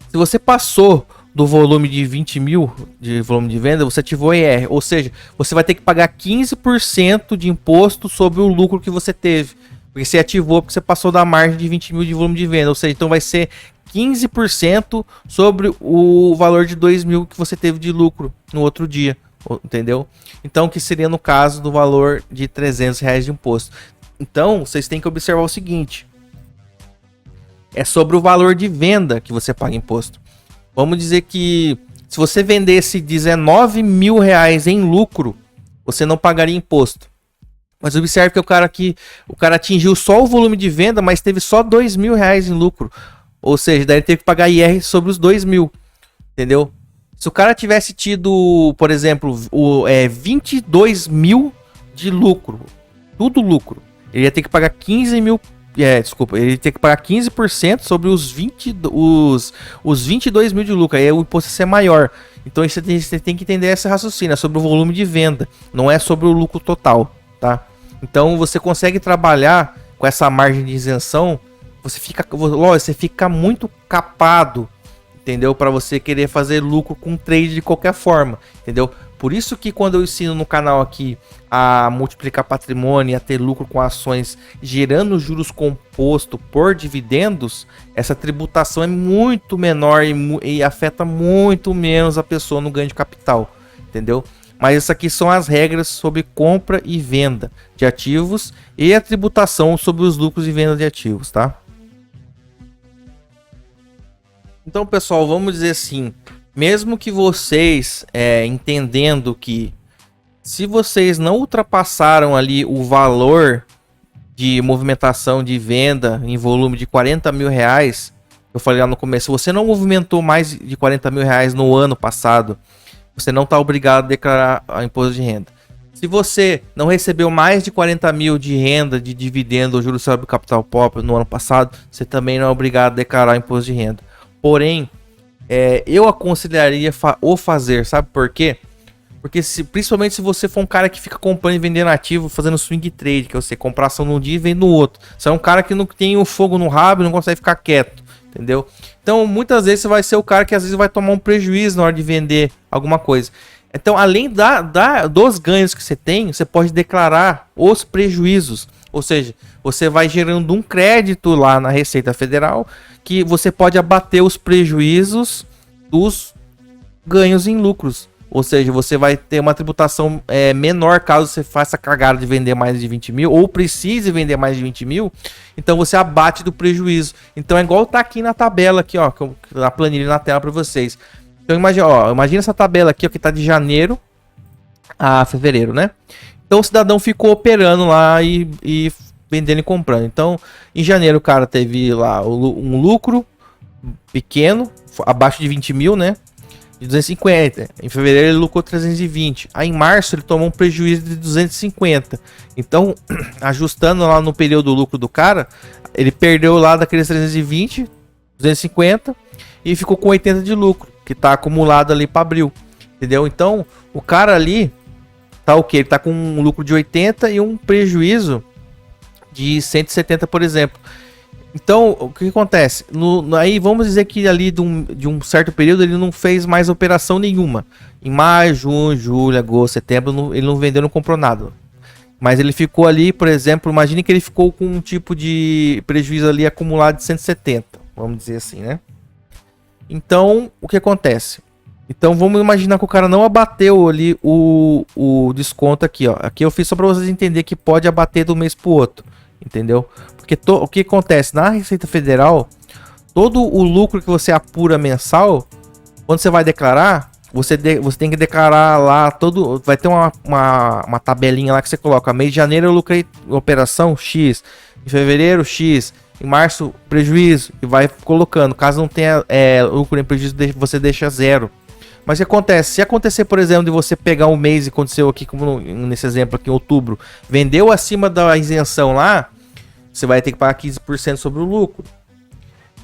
Se você passou do volume de 20 mil de volume de venda, você ativou ER. Ou seja, você vai ter que pagar 15% de imposto sobre o lucro que você teve. Porque você ativou, porque você passou da margem de 20 mil de volume de venda. Ou seja, então vai ser 15% sobre o valor de 2 mil que você teve de lucro no outro dia. Entendeu? Então, que seria no caso do valor de 300 reais de imposto. Então, vocês têm que observar o seguinte: é sobre o valor de venda que você paga imposto. Vamos dizer que se você vendesse 19 mil reais em lucro, você não pagaria imposto. Mas observe que o cara atingiu só o volume de venda, mas teve só 2 mil reais em lucro. Ou seja, daí ele teve que pagar IR sobre os 2 mil. Entendeu? Se o cara tivesse tido, por exemplo, 22 mil de lucro, tudo lucro, ele ia ter que pagar 15 mil. Ele ia ter que pagar 15% sobre os 22 mil de lucro. Aí o imposto ia ser maior. Então você tem que entender esse raciocínio, é sobre o volume de venda, não é sobre o lucro total, tá? Então você consegue trabalhar com essa margem de isenção, você fica muito capado, entendeu? Para você querer fazer lucro com trade de qualquer forma, entendeu? Por isso que quando eu ensino no canal aqui a multiplicar patrimônio, a ter lucro com ações gerando juros composto por dividendos, essa tributação é muito menor e afeta muito menos a pessoa no ganho de capital, entendeu? Mas essas aqui são as regras sobre compra e venda de ativos e a tributação sobre os lucros e venda de ativos, tá? Então, pessoal, vamos dizer assim, mesmo que vocês entendendo que se vocês não ultrapassaram ali o valor de movimentação de venda em volume de 40 mil reais, eu falei lá no começo, se você não movimentou mais de 40 mil reais no ano passado, você não está obrigado a declarar a imposto de renda. Se você não recebeu mais de 40 mil de renda, de dividendo ou juros sobre o capital próprio no ano passado, você também não é obrigado a declarar imposto de renda. Porém, eu aconselharia o fazer, sabe por quê? Porque principalmente se você for um cara que fica comprando e vendendo ativo, fazendo swing trade, que é você comprar ação num dia e vende no outro. Você é um cara que não tem o fogo no rabo e não consegue ficar quieto, entendeu? Então, muitas vezes você vai ser o cara que às vezes vai tomar um prejuízo na hora de vender alguma coisa. Então, além dos ganhos que você tem, você pode declarar os prejuízos. Ou seja, você vai gerando um crédito lá na Receita Federal que você pode abater os prejuízos dos ganhos em lucros. Ou seja, você vai ter uma tributação menor caso você faça cagada de vender mais de 20 mil ou precise vender mais de 20 mil. Então você abate do prejuízo. Então é igual tá aqui na tabela, aqui, ó, na planilha na tela para vocês. Então imagina essa tabela aqui, ó, que tá de janeiro a fevereiro, né? Então o cidadão ficou operando lá e vendendo e comprando. Então em janeiro o cara teve lá um lucro pequeno, abaixo de 20 mil, né? De 250. Em fevereiro ele lucrou 320. Aí em março ele tomou um prejuízo de 250. Então, ajustando lá no período do lucro do cara, ele perdeu lá daqueles 320, 250 e ficou com 80 de lucro, que tá acumulado ali para abril. Entendeu? Então, o cara ali tá o quê? Ele tá com um lucro de 80 e um prejuízo de 170, por exemplo. Então, o que acontece? Aí vamos dizer que ali de um certo período ele não fez mais operação nenhuma. Em maio, junho, julho, agosto, setembro, ele não vendeu, não comprou nada. Mas ele ficou ali, por exemplo, imagine que ele ficou com um tipo de prejuízo ali acumulado de 170, vamos dizer assim, né? Então, o que acontece? Então, vamos imaginar que o cara não abateu ali o desconto aqui, ó. Aqui eu fiz só para vocês entenderem que pode abater do mês pro outro, entendeu? Porque o que acontece? Na Receita Federal, todo o lucro que você apura mensal, quando você vai declarar, você tem que declarar lá todo. Vai ter uma tabelinha lá que você coloca. Mês de janeiro eu lucrei operação X, em fevereiro X, em março prejuízo, e vai colocando. Caso não tenha lucro nem prejuízo, você deixa zero. Mas o que acontece? Se acontecer, por exemplo, de você pegar um mês, e aconteceu aqui, como nesse exemplo aqui em outubro, vendeu acima da isenção lá, você vai ter que pagar 15% sobre o lucro.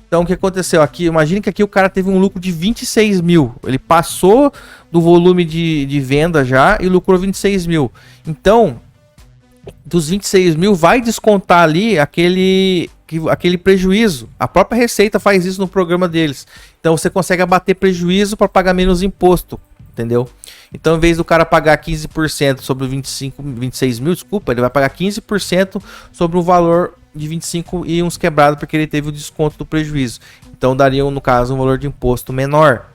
Então, o que aconteceu aqui? Imagine que aqui o cara teve um lucro de 26 mil. Ele passou do volume de venda já e lucrou 26 mil. Então, dos 26 mil, vai descontar ali aquele prejuízo. A própria Receita faz isso no programa deles. Então, você consegue abater prejuízo para pagar menos imposto. Entendeu? Então, em vez do cara pagar 15% sobre 26 mil, desculpa, ele vai pagar 15% sobre o valor de 25 e uns quebrados, porque ele teve o desconto do prejuízo. Então, daria, no caso, um valor de imposto menor.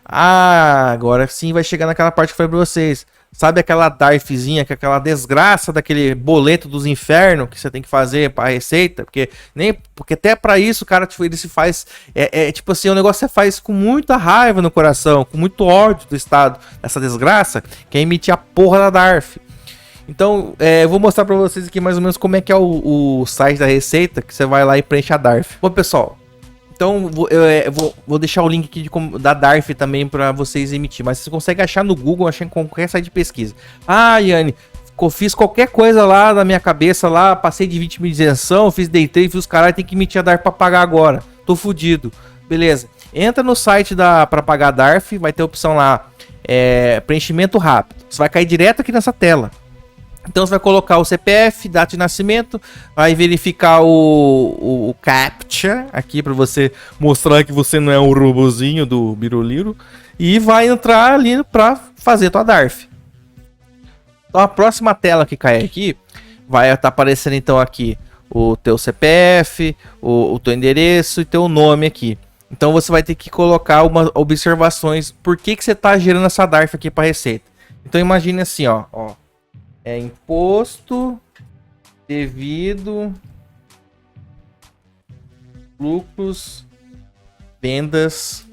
Agora sim vai chegar naquela parte que eu falei pra vocês. Sabe aquela DARFzinha, que é aquela desgraça daquele boleto dos infernos que você tem que fazer para a Receita? Porque até para isso, cara, tipo, ele se faz. Tipo assim, o negócio você faz com muita raiva no coração, com muito ódio do Estado, essa desgraça, que é emitir a porra da DARF. Então, eu vou mostrar para vocês aqui mais ou menos como é que é o site da Receita, que você vai lá e preenche a DARF. Bom, pessoal, então vou deixar o link aqui da DARF também para vocês emitir, mas você consegue achar no Google, achar em qualquer site de pesquisa. Yane, fiz qualquer coisa lá na minha cabeça, lá, passei de 20 mil de isenção, fiz day trade, fiz os caras, tem que emitir a DARF para pagar agora. Tô fudido. Beleza. Entra no site para pagar a DARF, vai ter a opção lá, preenchimento rápido. Você vai cair direto aqui nessa tela. Então você vai colocar o CPF, data de nascimento, vai verificar o CAPTCHA aqui para você mostrar que você não é um robozinho do Biruliro e vai entrar ali para fazer tua DARF. Então a próxima tela que cai aqui vai estar aparecendo então aqui o teu CPF, o teu endereço e teu nome aqui. Então você vai ter que colocar algumas observações por que você está gerando essa DARF aqui para Receita. Então imagine assim, ó. Imposto devido lucros vendas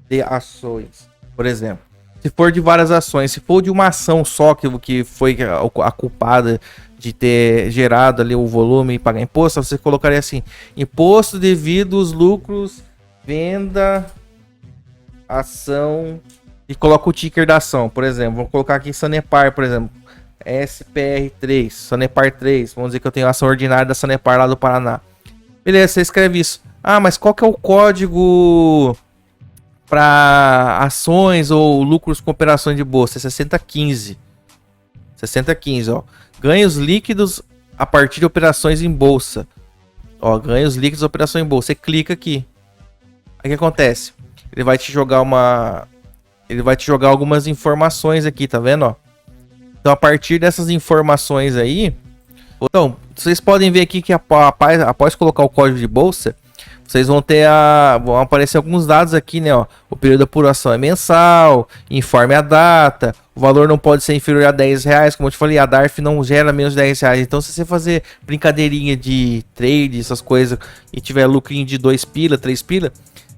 de ações, por exemplo. Se for de várias ações, se for de uma ação só que foi a culpada de ter gerado ali o volume e pagar imposto, você colocaria assim: imposto devido aos lucros, venda, ação, e coloca o ticker da ação, por exemplo. Vou colocar aqui Sanepar, por exemplo, SPR3, Sanepar 3. Vamos dizer que eu tenho a ação ordinária da Sanepar lá do Paraná. Beleza, você escreve isso. Ah, mas qual que é o código para ações ou lucros com operações de bolsa? É 6015. 6015, ó. Ganhos líquidos a partir de operações em bolsa. Ó, ganhos líquidos, operações em bolsa. Você clica aqui. Aí o que acontece? Ele vai te jogar algumas informações aqui, tá vendo, ó? Então, a partir dessas informações aí, então, vocês podem ver aqui que após colocar o código de bolsa, vocês vão aparecer alguns dados aqui, né, ó. O período de apuração é mensal, informe a data, o valor não pode ser inferior a R$10, como eu te falei, a DARF não gera menos de R$10. Então, se você fazer brincadeirinha de trade, essas coisas, e tiver lucrinho de 2 pila, 3 pila,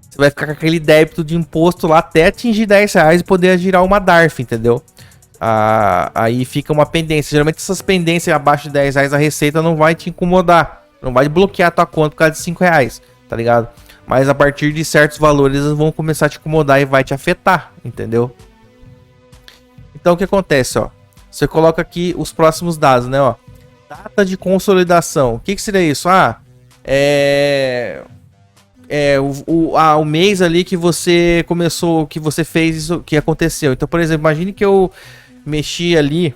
você vai ficar com aquele débito de imposto lá até atingir R$10 e poder girar uma DARF, entendeu? Aí fica uma pendência. Geralmente essas pendências abaixo de R$10 a Receita não vai te incomodar, não vai bloquear a tua conta por causa de R$5, tá ligado? Mas a partir de certos valores eles vão começar a te incomodar e vai te afetar, entendeu? Então o que acontece, ó? Você coloca aqui os próximos dados, né, ó? Data de consolidação. O que seria isso? O mês ali que você começou, que você fez isso, que aconteceu. Então, por exemplo, imagine que eu mexi ali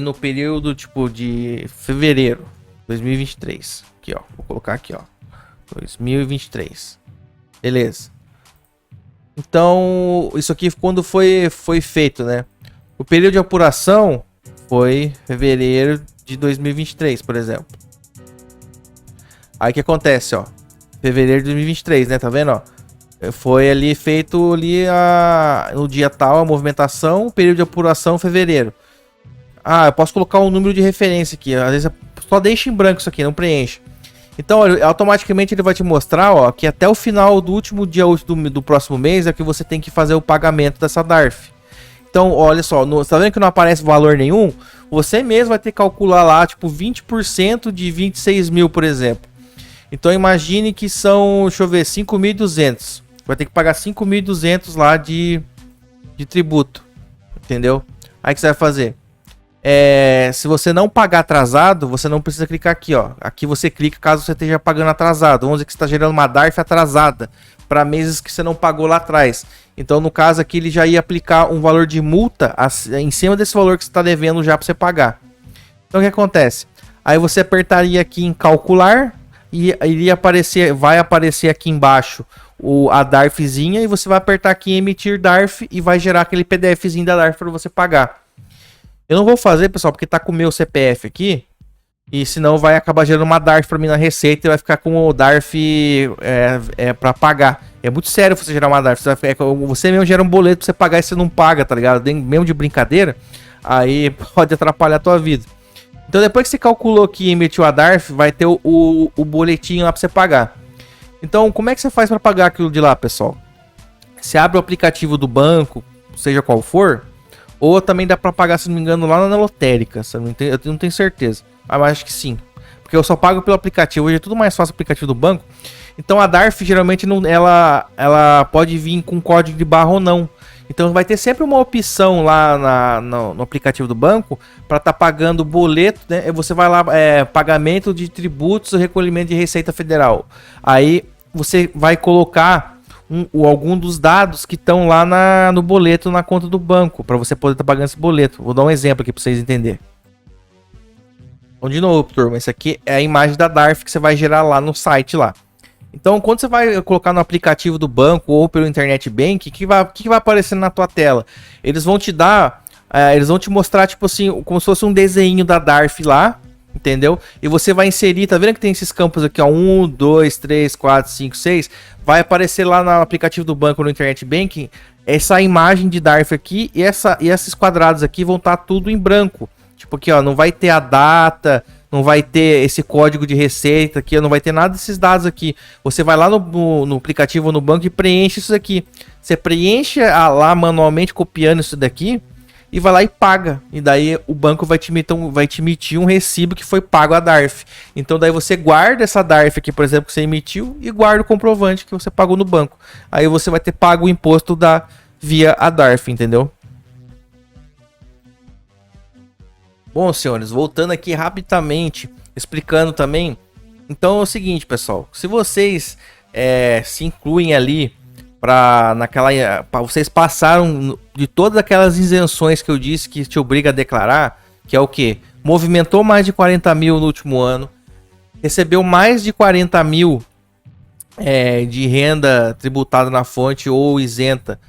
no período tipo de fevereiro 2023. Aqui, ó. Vou colocar aqui, ó. 2023. Beleza. Então, isso aqui quando foi feito, né? O período de apuração foi fevereiro de 2023, por exemplo. Aí o que acontece, ó? Fevereiro de 2023, né? Tá vendo, ó? Foi ali feito ali no dia tal a movimentação, período de apuração, fevereiro. Eu posso colocar um número de referência aqui. Às vezes só deixa em branco isso aqui, não preenche. Então, olha, automaticamente ele vai te mostrar, ó, que até o final do último dia do próximo mês é que você tem que fazer o pagamento dessa DARF. Então, olha só, tá vendo que não aparece valor nenhum? Você mesmo vai ter que calcular lá, tipo, 20% de 26 mil, por exemplo. Então, imagine que são, deixa eu ver, 5.200. Vai ter que pagar 5.200 lá de tributo, entendeu? Aí o que você vai fazer? Se você não pagar atrasado, você não precisa clicar aqui, ó. Aqui você clica caso você esteja pagando atrasado. Vamos dizer que você está gerando uma DARF atrasada para meses que você não pagou lá atrás. Então, no caso aqui, ele já ia aplicar um valor de multa em cima desse valor que você está devendo já para você pagar. Então, o que acontece? Aí você apertaria aqui em calcular e vai aparecer aqui embaixo a DARFzinha e você vai apertar aqui em emitir DARF e vai gerar aquele PDFzinho da DARF para você pagar. Eu não vou fazer, pessoal, porque tá com o meu CPF aqui. E senão vai acabar gerando uma DARF pra mim na Receita e vai ficar com o DARF pra pagar. É muito sério você gerar uma DARF. Você mesmo gera um boleto pra você pagar e você não paga, tá ligado? Mesmo de brincadeira, aí pode atrapalhar a tua vida. Então depois que você calculou aqui e emitiu a DARF, vai ter o boletim lá pra você pagar. Então como é que você faz pra pagar aquilo de lá, pessoal? Você abre o aplicativo do banco, seja qual for... Ou também dá pra pagar, se não me engano, lá na lotérica. Eu não tenho certeza. Mas acho que sim. Porque eu só pago pelo aplicativo. Hoje é tudo mais fácil o aplicativo do banco. Então a DARF geralmente ela pode vir com código de barra ou não. Então vai ter sempre uma opção lá no aplicativo do banco para estar pagando o boleto, né? Você vai lá, pagamento de tributos e recolhimento de Receita Federal. Aí você vai colocar algum dos dados que estão lá no boleto, na conta do banco, para você poder estar pagando esse boleto. Vou dar um exemplo aqui para vocês entenderem. Então, de novo, turma, esse aqui é a imagem da DARF que você vai gerar lá no site lá. Então, quando você vai colocar no aplicativo do banco ou pelo Internet Bank, o que vai aparecer na tua tela? Eles vão te mostrar, tipo assim, como se fosse um desenho da DARF lá, entendeu? E você vai inserir, tá vendo que tem esses campos aqui, ó, 1, 2, 3, 4, 5, 6, vai aparecer lá no aplicativo do banco, no Internet Banking, essa imagem de DARF aqui e esses quadrados aqui vão estar tudo em branco. Tipo aqui, ó, não vai ter a data, não vai ter esse código de receita aqui, não vai ter nada desses dados aqui. Você vai lá no aplicativo ou no banco e preenche isso aqui. Você preenche lá manualmente, copiando isso daqui, e vai lá e paga. E daí o banco vai te emitir um recibo que foi pago a DARF. Então daí você guarda essa DARF aqui, por exemplo, que você emitiu, e guarda o comprovante que você pagou no banco. Aí você vai ter pago o imposto via a DARF, entendeu? Bom, senhores, voltando aqui rapidamente, explicando também. Então é o seguinte, pessoal, se vocês se incluem ali vocês passaram de todas aquelas isenções que eu disse que te obriga a declarar, que é o que? Movimentou mais de 40 mil no último ano, recebeu mais de 40 mil de renda tributada na fonte ou isenta,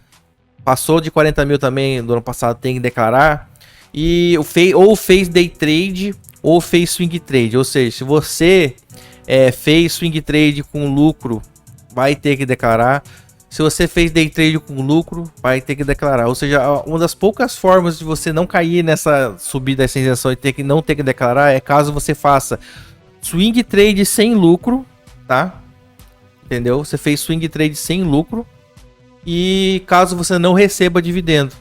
passou de 40 mil também do ano passado, tem que declarar. E ou fez day trade ou fez swing trade. Ou seja, se você fez swing trade com lucro, vai ter que declarar. Se você fez day trade com lucro, vai ter que declarar. Ou seja, uma das poucas formas de você não cair nessa subida dessa isenção e não ter que declarar é caso você faça swing trade sem lucro, tá? Entendeu? Você fez swing trade sem lucro e caso você não receba dividendo.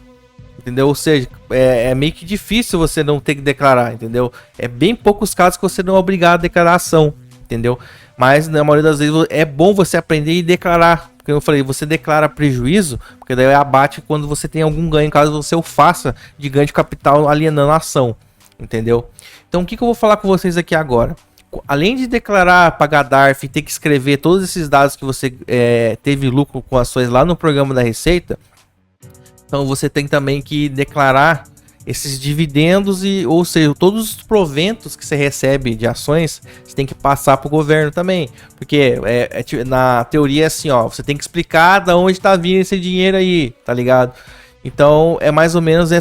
Entendeu? Ou seja, é meio que difícil você não ter que declarar, entendeu? É bem poucos casos que você não é obrigado a declaração, entendeu? Mas na maioria das vezes é bom você aprender e declarar. Porque eu falei, você declara prejuízo, porque daí abate quando você tem algum ganho, caso você o faça de ganho de capital alienando a ação, entendeu? Então o que eu vou falar com vocês aqui agora? Além de declarar, pagar DARF e ter que escrever todos esses dados que você teve lucro com ações lá no programa da Receita, então você tem também que declarar esses dividendos ou seja, todos os proventos que você recebe de ações, você tem que passar para o governo também. Porque na teoria é assim, ó, você tem que explicar de onde está vindo esse dinheiro aí, tá ligado? Então é mais ou menos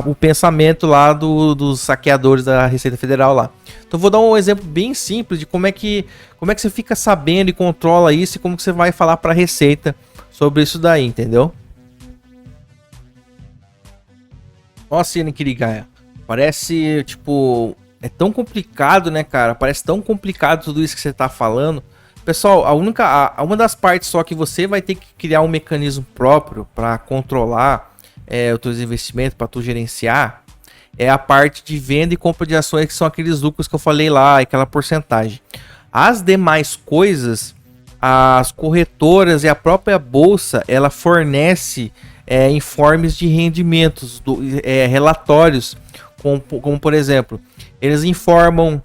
o pensamento lá dos saqueadores da Receita Federal lá. Então vou dar um exemplo bem simples de como é que você fica sabendo e controla isso e como que você vai falar para a Receita sobre isso daí, entendeu? Nossa, Nikirigaia, parece, tipo, é tão complicado, né, cara? Parece tão complicado tudo isso que você tá falando. Pessoal, uma das partes só que você vai ter que criar um mecanismo próprio para controlar os teus investimentos, para tu gerenciar, é a parte de venda e compra de ações, que são aqueles lucros que eu falei lá, aquela porcentagem. As demais coisas, as corretoras e a própria bolsa, ela fornece informes de rendimentos, relatórios, como por exemplo, eles informam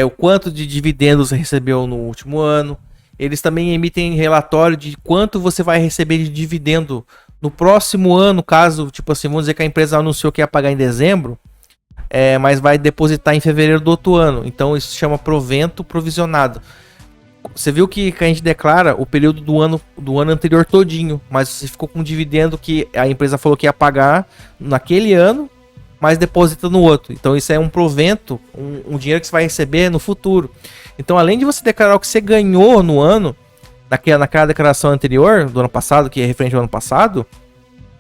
o quanto de dividendos recebeu no último ano. Eles também emitem relatório de quanto você vai receber de dividendo no próximo ano, caso, tipo assim, vamos dizer que a empresa anunciou que ia pagar em dezembro, mas vai depositar em fevereiro do outro ano. Então isso se chama provento provisionado. Você viu que a gente declara o período do ano anterior todinho, mas você ficou com um dividendo que a empresa falou que ia pagar naquele ano, mas deposita no outro. Então isso é um provento, um dinheiro que você vai receber no futuro. Então além de você declarar o que você ganhou no ano, naquela declaração anterior, do ano passado, que é referente ao ano passado,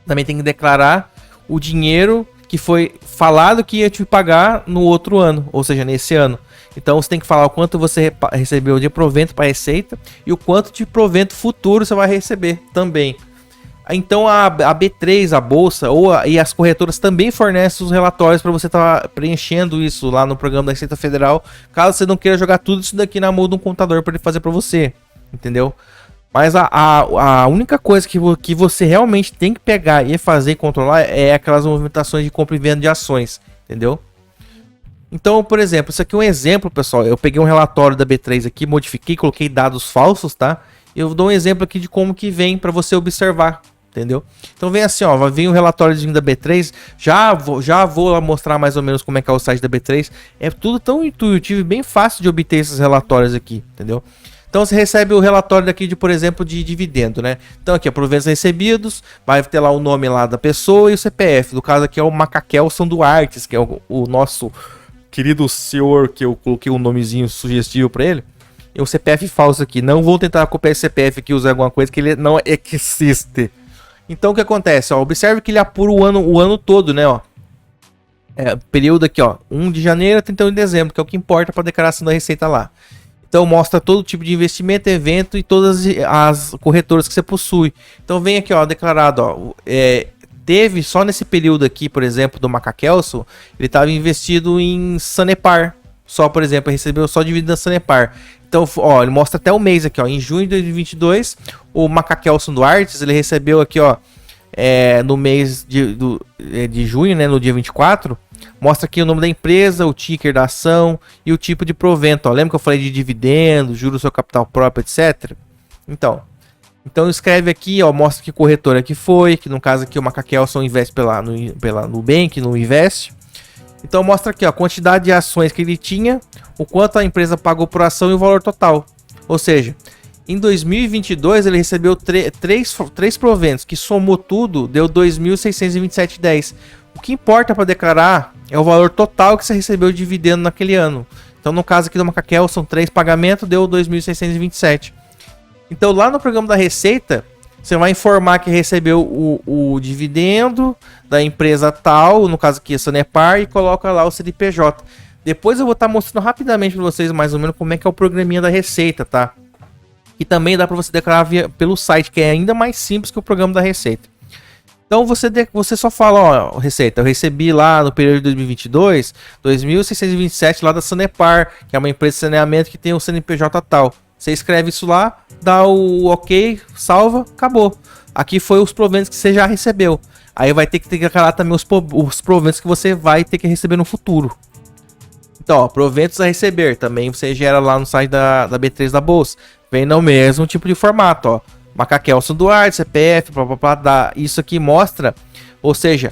também tem que declarar o dinheiro que foi falado que ia te pagar no outro ano, ou seja, nesse ano. Então você tem que falar o quanto você recebeu de provento para a Receita e o quanto de provento futuro você vai receber também. Então a B3, a bolsa e as corretoras também fornecem os relatórios para você estar preenchendo isso lá no programa da Receita Federal, caso você não queira jogar tudo isso daqui na mão de um contador para ele fazer para você, entendeu? Mas a única coisa que você realmente tem que pegar e fazer e controlar é aquelas movimentações de compra e venda de ações, entendeu? Então, por exemplo, isso aqui é um exemplo, pessoal. Eu peguei um relatório da B3 aqui, modifiquei, coloquei dados falsos, tá? Eu dou um exemplo aqui de como que vem para você observar, entendeu? Então vem assim, ó, vai vir um relatório da B3, já vou lá mostrar mais ou menos como é que é o site da B3. É tudo tão intuitivo e bem fácil de obter esses relatórios aqui, entendeu? Então você recebe o relatório daqui de, por exemplo, de dividendo, né? Então aqui, proventos recebidos, vai ter lá o nome lá da pessoa e o CPF. No caso aqui é o Macaquelson Duartes, que é o nosso querido senhor, que eu coloquei um nomezinho sugestivo para ele. E o CPF falso aqui. Não vou tentar copiar esse CPF aqui e usar alguma coisa que ele não existe. Então o que acontece? Ó, observe que ele apura o ano todo, né? Ó. Período aqui, ó, 1 de janeiro a 31 de dezembro, que é o que importa para a declaração da Receita lá. Então mostra todo tipo de investimento, evento e todas as corretoras que você possui. Então vem aqui, ó, declarado, ó, teve, só nesse período aqui, por exemplo, do Macaquelson, ele estava investido em Sanepar. Só, por exemplo, ele recebeu só dividendo da Sanepar. Então, ó, ele mostra até o mês aqui, ó. Em junho de 2022, o Macaquelson do Artes, ele recebeu aqui, ó, no mês de junho, né, no dia 24, mostra aqui o nome da empresa, o ticker da ação e o tipo de provento. Ó. Lembra que eu falei de dividendo, juros sobre capital próprio, etc? Então escreve aqui, ó, mostra que corretora que foi, que no caso aqui o Macaquelson investe pela Nubank, no Invest. Então mostra aqui, ó, a quantidade de ações que ele tinha, o quanto a empresa pagou por ação e o valor total. Ou seja, em 2022 ele recebeu três proventos, que somou tudo, deu R$ 2.627,10. O que importa para declarar é o valor total que você recebeu de dividendo naquele ano. Então no caso aqui do Macaquelson, são 3 pagamentos, deu 2.627. Então lá no programa da Receita, você vai informar que recebeu o dividendo da empresa tal, no caso aqui é Sanepar, e coloca lá o CNPJ. Depois eu vou estar mostrando rapidamente para vocês mais ou menos como é que é o programinha da Receita, tá? E também dá para você declarar pelo site, que é ainda mais simples que o programa da Receita. Então você só fala, ó, Receita, eu recebi lá no período de 2022, 2.627 lá da Sanepar, que é uma empresa de saneamento que tem o CNPJ tal. Você escreve isso lá, dá o ok, salva, acabou. Aqui foi os proventos que você já recebeu. Aí vai ter que declarar também os proventos que você vai ter que receber no futuro. Então, ó, proventos a receber, também você gera lá no site da B3 da Bolsa. Vem no mesmo tipo de formato, ó. Macaquelson Duarte, CPF, blá, blá, blá, blá. Isso aqui mostra, ou seja,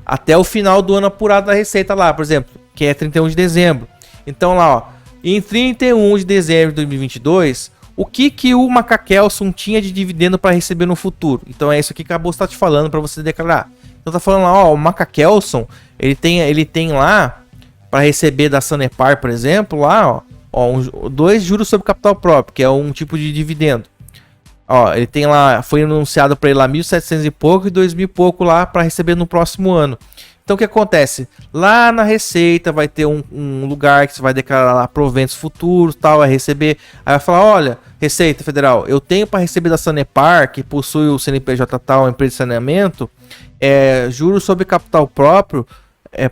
até o final do ano apurado da Receita lá, por exemplo, que é 31 de dezembro. Então lá, ó, em 31 de dezembro de 2022, o que o Macaquelson tinha de dividendo para receber no futuro? Então é isso aqui que a Bolsa está te falando para você declarar. Então tá falando lá, ó, o Macaquelson, ele tem lá, para receber da Sanepar, por exemplo, lá, ó, 2 juros sobre capital próprio, que é um tipo de dividendo. Ó, ele tem lá, foi anunciado para ele lá 1.700 e pouco e 2.000 e pouco lá para receber no próximo ano. Então o que acontece? Lá na Receita vai ter um lugar que você vai declarar lá proventos futuros, tal, vai receber. Aí vai falar, olha, Receita Federal, eu tenho para receber da Sanepar, que possui o CNPJ tal, a empresa de saneamento, juros sobre capital próprio,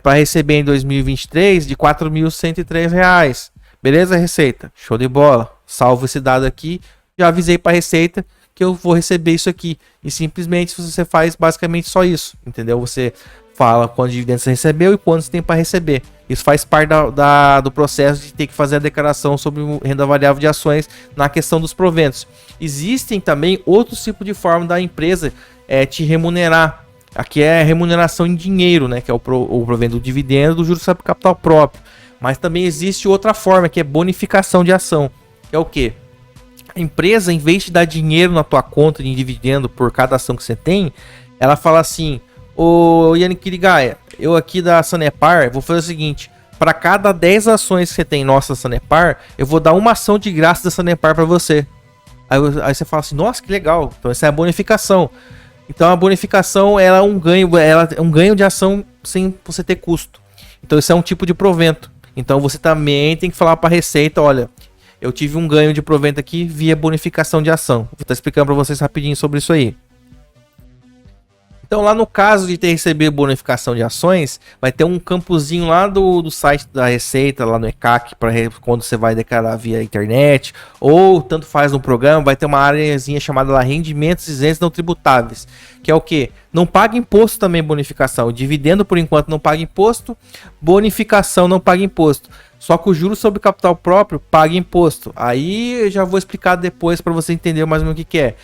para receber em 2023 de R$ 4.103. Beleza, Receita? Show de bola. Salvo esse dado aqui. Já avisei para a Receita que eu vou receber isso aqui. E simplesmente você faz basicamente só isso. Entendeu? Você fala quantos dividendos você recebeu e quantos tem para receber. Isso faz parte do processo de ter que fazer a declaração sobre renda variável de ações na questão dos proventos. Existem também outros tipos de forma da empresa te remunerar. Aqui é remuneração em dinheiro, né? Que é o provento do dividendo do juros sobre capital próprio. Mas também existe outra forma, que é bonificação de ação. Que é o quê? A empresa, em vez de dar dinheiro na tua conta de dividendo por cada ação que você tem, ela fala assim, ô Yannick Kirigaia, eu aqui da Sanepar vou fazer o seguinte, para cada 10 ações que você tem nossa Sanepar, eu vou dar uma ação de graça da Sanepar para você. Aí você fala assim, nossa, que legal, então essa é a bonificação. Então a bonificação ela é um ganho de ação sem você ter custo. Então isso é um tipo de provento. Então você também tem que falar para a Receita, olha, eu tive um ganho de provento aqui via bonificação de ação. Vou estar explicando para vocês rapidinho sobre isso aí. Então lá no caso de ter recebido bonificação de ações, vai ter um campozinho lá do site da Receita, lá no ECAC, para quando você vai declarar via internet, ou tanto faz no programa, vai ter uma áreazinha chamada lá rendimentos isentos não tributáveis, que é o que? Não paga imposto também bonificação, dividendo por enquanto não paga imposto, bonificação não paga imposto. Só que o juros sobre capital próprio paga imposto. Aí eu já vou explicar depois para você entender mais ou menos o que é,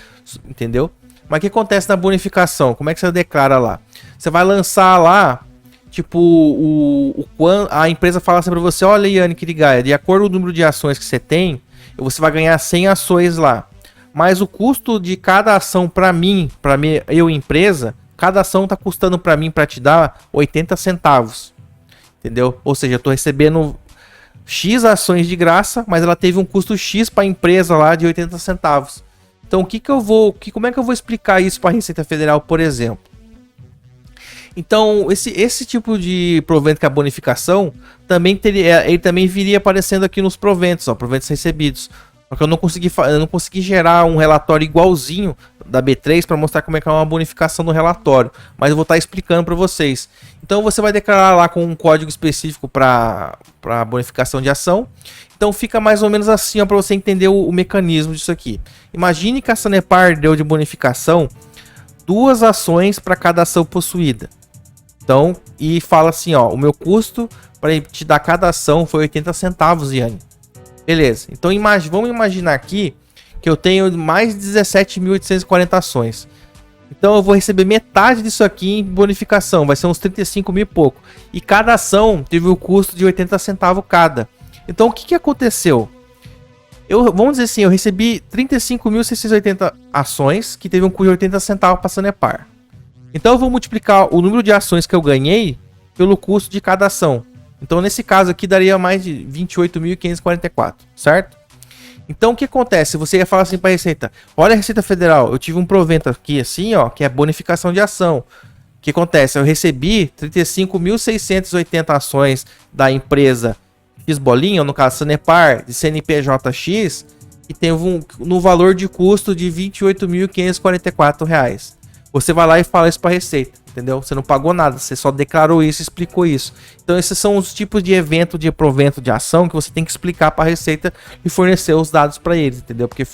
entendeu? Mas o que acontece na bonificação? Como é que você declara lá? Você vai lançar lá, tipo, a empresa fala assim para você, olha, Yannick Kirigaia, de acordo com o número de ações que você tem, você vai ganhar 100 ações lá. Mas o custo de cada ação para mim, eu empresa, cada ação tá custando para mim para te dar 80 centavos. Entendeu? Ou seja, eu tô recebendo X ações de graça, mas ela teve um custo X para a empresa lá de 80 centavos. Então, como é que eu vou explicar isso para a Receita Federal, por exemplo? Então, esse tipo de provento que é a bonificação, ele também viria aparecendo aqui nos proventos, ó, proventos recebidos. Só que eu não consegui gerar um relatório igualzinho da B3 para mostrar como é que é uma bonificação no relatório. Mas eu vou estar explicando para vocês. Então você vai declarar lá com um código específico para bonificação de ação. Então fica mais ou menos assim para você entender o mecanismo disso aqui. Imagine que a Sanepar deu de bonificação 2 ações para cada ação possuída. Então, e fala assim, ó, o meu custo para te dar cada ação foi 80 centavos, Yane. Beleza, então vamos imaginar aqui que eu tenho mais de 17.840 ações. Então eu vou receber metade disso aqui em bonificação, vai ser uns 35 mil e pouco. E cada ação teve o custo de 80 centavos cada. Então o que aconteceu? Vamos dizer assim, eu recebi 35.680 ações que teve um custo de 80 centavos para a Sanepar. Então eu vou multiplicar o número de ações que eu ganhei pelo custo de cada ação. Então, nesse caso aqui, daria mais de 28.544, certo? Então, o que acontece? Você ia falar assim para a Receita, olha a Receita Federal, eu tive um provento aqui assim, ó, que é bonificação de ação. O que acontece? Eu recebi 35.680 ações da empresa X bolinha, no caso Sanepar, de CNPJX, e tem no valor de custo de R$ 28.544. Você vai lá e fala isso para a Receita, entendeu? Você não pagou nada, você só declarou isso e explicou isso. Então esses são os tipos de evento de provento de ação que você tem que explicar para a Receita e fornecer os dados para eles, entendeu? Porque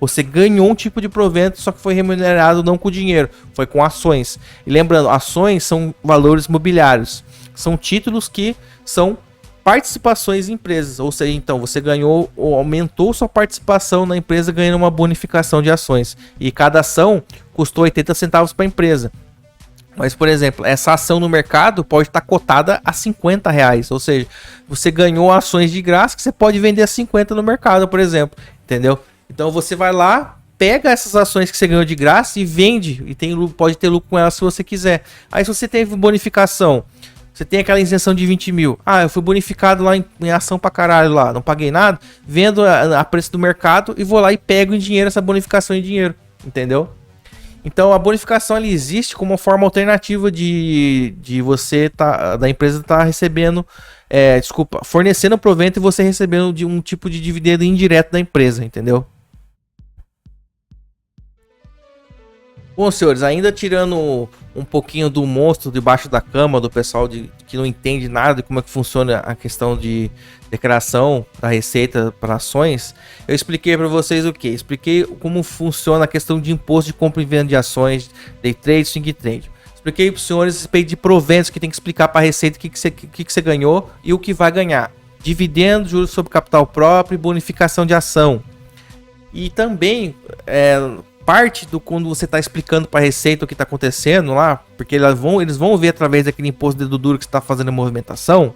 você ganhou um tipo de provento, só que foi remunerado não com dinheiro, foi com ações. E lembrando, ações são valores mobiliários, são títulos que são participações em empresas, ou seja, então você ganhou ou aumentou sua participação na empresa ganhando uma bonificação de ações, e cada ação custou 80 centavos para a empresa. Mas, por exemplo, essa ação no mercado pode estar cotada a R$50, ou seja, você ganhou ações de graça que você pode vender a 50 no mercado, por exemplo, entendeu? Então você vai lá, pega essas ações que você ganhou de graça e vende, e pode ter lucro com elas se você quiser. Aí se você teve bonificação, você tem aquela isenção de 20 mil. Ah, eu fui bonificado lá em ação pra caralho lá, não paguei nada. Vendo a preço do mercado e vou lá e pego em dinheiro essa bonificação em dinheiro. Entendeu? Então a bonificação ela existe como uma forma alternativa de você da empresa estar recebendo, fornecendo provento e você recebendo de um tipo de dividendo indireto da empresa, entendeu? Bom, senhores, ainda tirando um pouquinho do monstro debaixo da cama do pessoal que não entende nada de como é que funciona a questão de declaração da receita para ações, eu expliquei para vocês o que? Expliquei como funciona a questão de imposto de compra e venda de ações, day trade, swing trade. Expliquei para os senhores a respeito de proventos que tem que explicar para a receita o que você ganhou e o que vai ganhar. Dividendo, juros sobre capital próprio e bonificação de ação. E também parte do quando você está explicando para a Receita o que está acontecendo lá, porque eles vão ver através daquele imposto de dedo duro que você está fazendo a movimentação,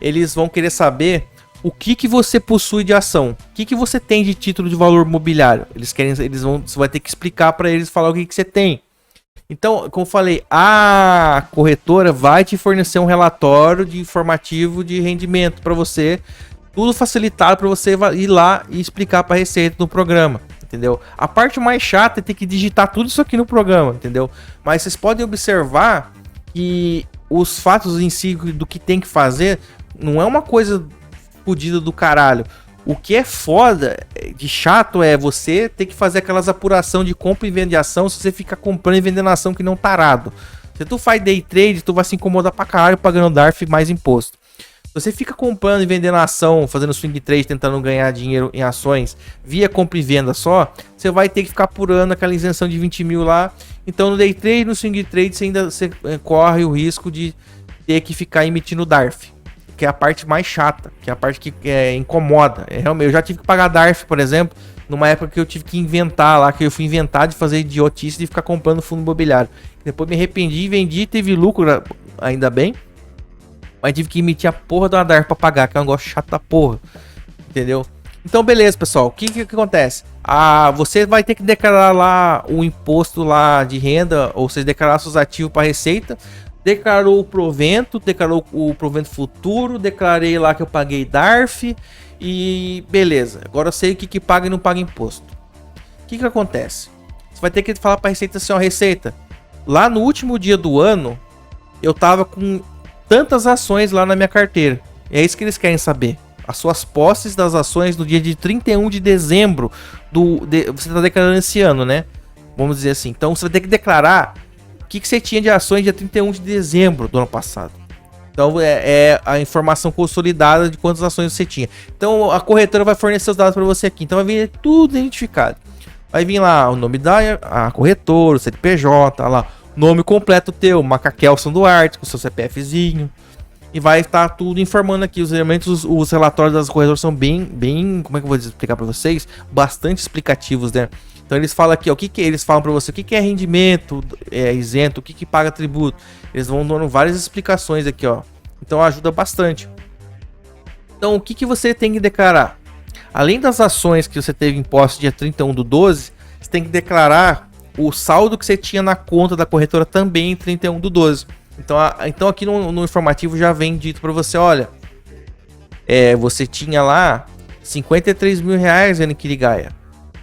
eles vão querer saber o que você possui de ação, o que você tem de título de valor mobiliário. Você vai ter que explicar para eles, falar o que você tem. Então, como eu falei, a corretora vai te fornecer um relatório de informativo de rendimento para você, tudo facilitado para você ir lá e explicar para a Receita no programa. Entendeu? A parte mais chata é ter que digitar tudo isso aqui no programa, entendeu? Mas vocês podem observar que os fatos em si do que tem que fazer não é uma coisa fodida do caralho. O que é foda de chato é você ter que fazer aquelas apuração de compra e venda de ação se você ficar comprando e vendendo ação que não tarado. Se tu faz day trade, tu vai se incomodar pra caralho pagando DARF mais imposto. Você fica comprando e vendendo ação, fazendo swing trade, tentando ganhar dinheiro em ações via compra e venda só, você vai ter que ficar apurando aquela isenção de 20 mil lá. Então no day trade, no swing trade, você corre o risco de ter que ficar emitindo DARF, que é a parte mais chata, que é a parte que incomoda. Realmente, eu já tive que pagar DARF, por exemplo, numa época que eu tive que inventar lá, que eu fui inventar de fazer idiotice de ficar comprando fundo imobiliário. Depois me arrependi, vendi, teve lucro, ainda bem. Mas tive que emitir a porra do DARF pra pagar, que é um negócio chato da porra. Entendeu? Então, beleza, pessoal. O que acontece? Você vai ter que declarar lá o imposto lá de renda, ou seja, declarar seus ativos para Receita. Declarou o provento, declarou o provento futuro, declarei lá que eu paguei DARF e beleza. Agora eu sei o que paga e não paga imposto. O que acontece? Você vai ter que falar para Receita assim, ó, Receita, lá no último dia do ano, eu tava com tantas ações lá na minha carteira. É isso que eles querem saber. as suas posses das ações no dia de 31 de dezembro você está declarando esse ano, né? Vamos dizer assim. Então você vai ter que declarar o que você tinha de ações dia 31 de dezembro do ano passado. Então é a informação consolidada de quantas ações você tinha. Então a corretora vai fornecer os dados para você aqui. Então vai vir tudo identificado. Vai vir lá o nome da corretora, o CNPJ, lá, nome completo teu, Macaquelson Duarte, com o seu CPFzinho. E vai estar tudo informando aqui. Os elementos, os relatórios das corretoras são bem, como é que eu vou explicar para vocês? Bastante explicativos, né? Então eles falam aqui, ó, eles falam para você, o que é rendimento isento, o que paga tributo. Eles vão dando várias explicações aqui, ó. Então ajuda bastante. Então o que você tem que declarar? Além das ações que você teve imposto dia 31/12, você tem que declarar o saldo que você tinha na conta da corretora também em 31/12. Então aqui no informativo já vem dito para você, olha, você tinha lá 53 mil reais em Kirigaya.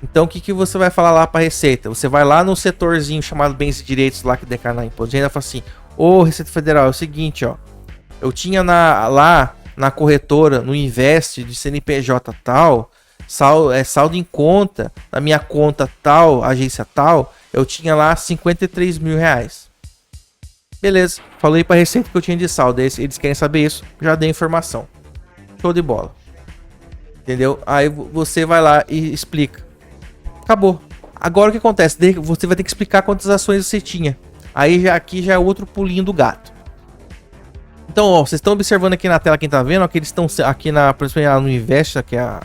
Então o que você vai falar lá para a Receita? Você vai lá no setorzinho chamado Bens e Direitos lá que declara imposto de renda e fala assim, ô Receita Federal, é o seguinte, ó, eu tinha lá na corretora, no Invest de CNPJ tal, saldo em conta, na minha conta tal, agência tal, eu tinha lá 53 mil reais. Beleza, falei para a Receita que eu tinha de saldo, eles querem saber isso, já dei informação. Show de bola. Entendeu? Aí você vai lá e explica. Acabou. Agora o que acontece? Você vai ter que explicar quantas ações você tinha. Aí aqui já é outro pulinho do gato. Então, ó, vocês estão observando aqui na tela, quem tá vendo, ó, que eles estão aqui no Invest, que é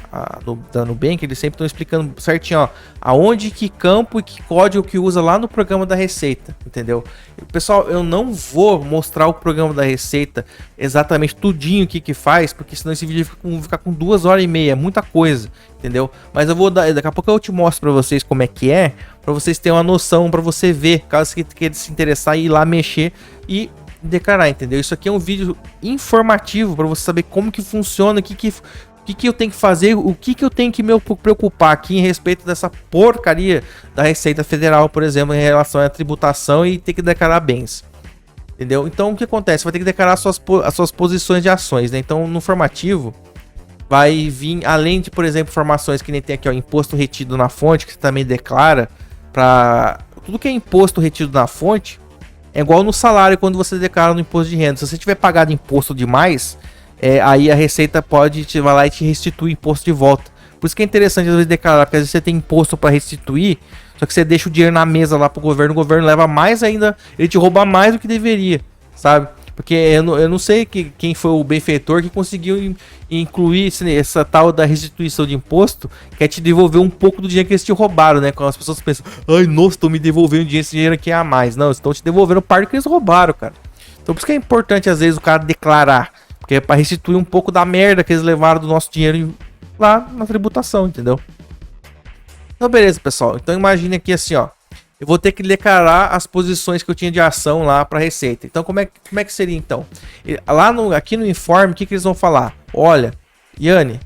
da Nubank, eles sempre estão explicando certinho, ó, aonde, que campo e que código que usa lá no programa da Receita, entendeu? Pessoal, eu não vou mostrar o programa da Receita exatamente tudinho o que faz, porque senão esse vídeo vai ficar com 2h30, é muita coisa, entendeu? Mas eu vou daqui a pouco eu te mostro pra vocês como é que é, pra vocês terem uma noção, pra você ver, caso você queira se interessar, ir lá mexer e declarar, entendeu? Isso aqui é um vídeo informativo para você saber como que funciona, o que eu tenho que fazer, o que eu tenho que me preocupar aqui em respeito dessa porcaria da Receita Federal, por exemplo, em relação à tributação e ter que declarar bens, entendeu? Então o que acontece? Você vai ter que declarar as suas posições de ações, né? Então no formativo vai vir, além de, por exemplo, informações que nem tem aqui, ó, imposto retido na fonte, que você também declara, para tudo que é imposto retido na fonte. É igual no salário quando você declara no imposto de renda. Se você tiver pagado imposto demais, aí a Receita vai lá e te restitui imposto de volta. Por isso que é interessante às vezes declarar, porque às vezes você tem imposto para restituir, só que você deixa o dinheiro na mesa lá pro governo, o governo leva mais ainda, ele te rouba mais do que deveria, sabe? Porque eu não sei quem foi o benfeitor que conseguiu incluir essa tal da restituição de imposto, que é te devolver um pouco do dinheiro que eles te roubaram, né? Quando as pessoas pensam, ai, nossa, estão me devolvendo dinheiro, esse dinheiro aqui é a mais. Não, estão te devolvendo parte que eles roubaram, cara. Então por isso que é importante, às vezes, o cara declarar, porque é pra restituir um pouco da merda que eles levaram do nosso dinheiro lá na tributação, entendeu? Então beleza, pessoal. Então imagine aqui assim, ó. Eu vou ter que declarar as posições que eu tinha de ação lá para a Receita. Então, como é que seria então? Aqui no informe, o que eles vão falar? Olha, Yane,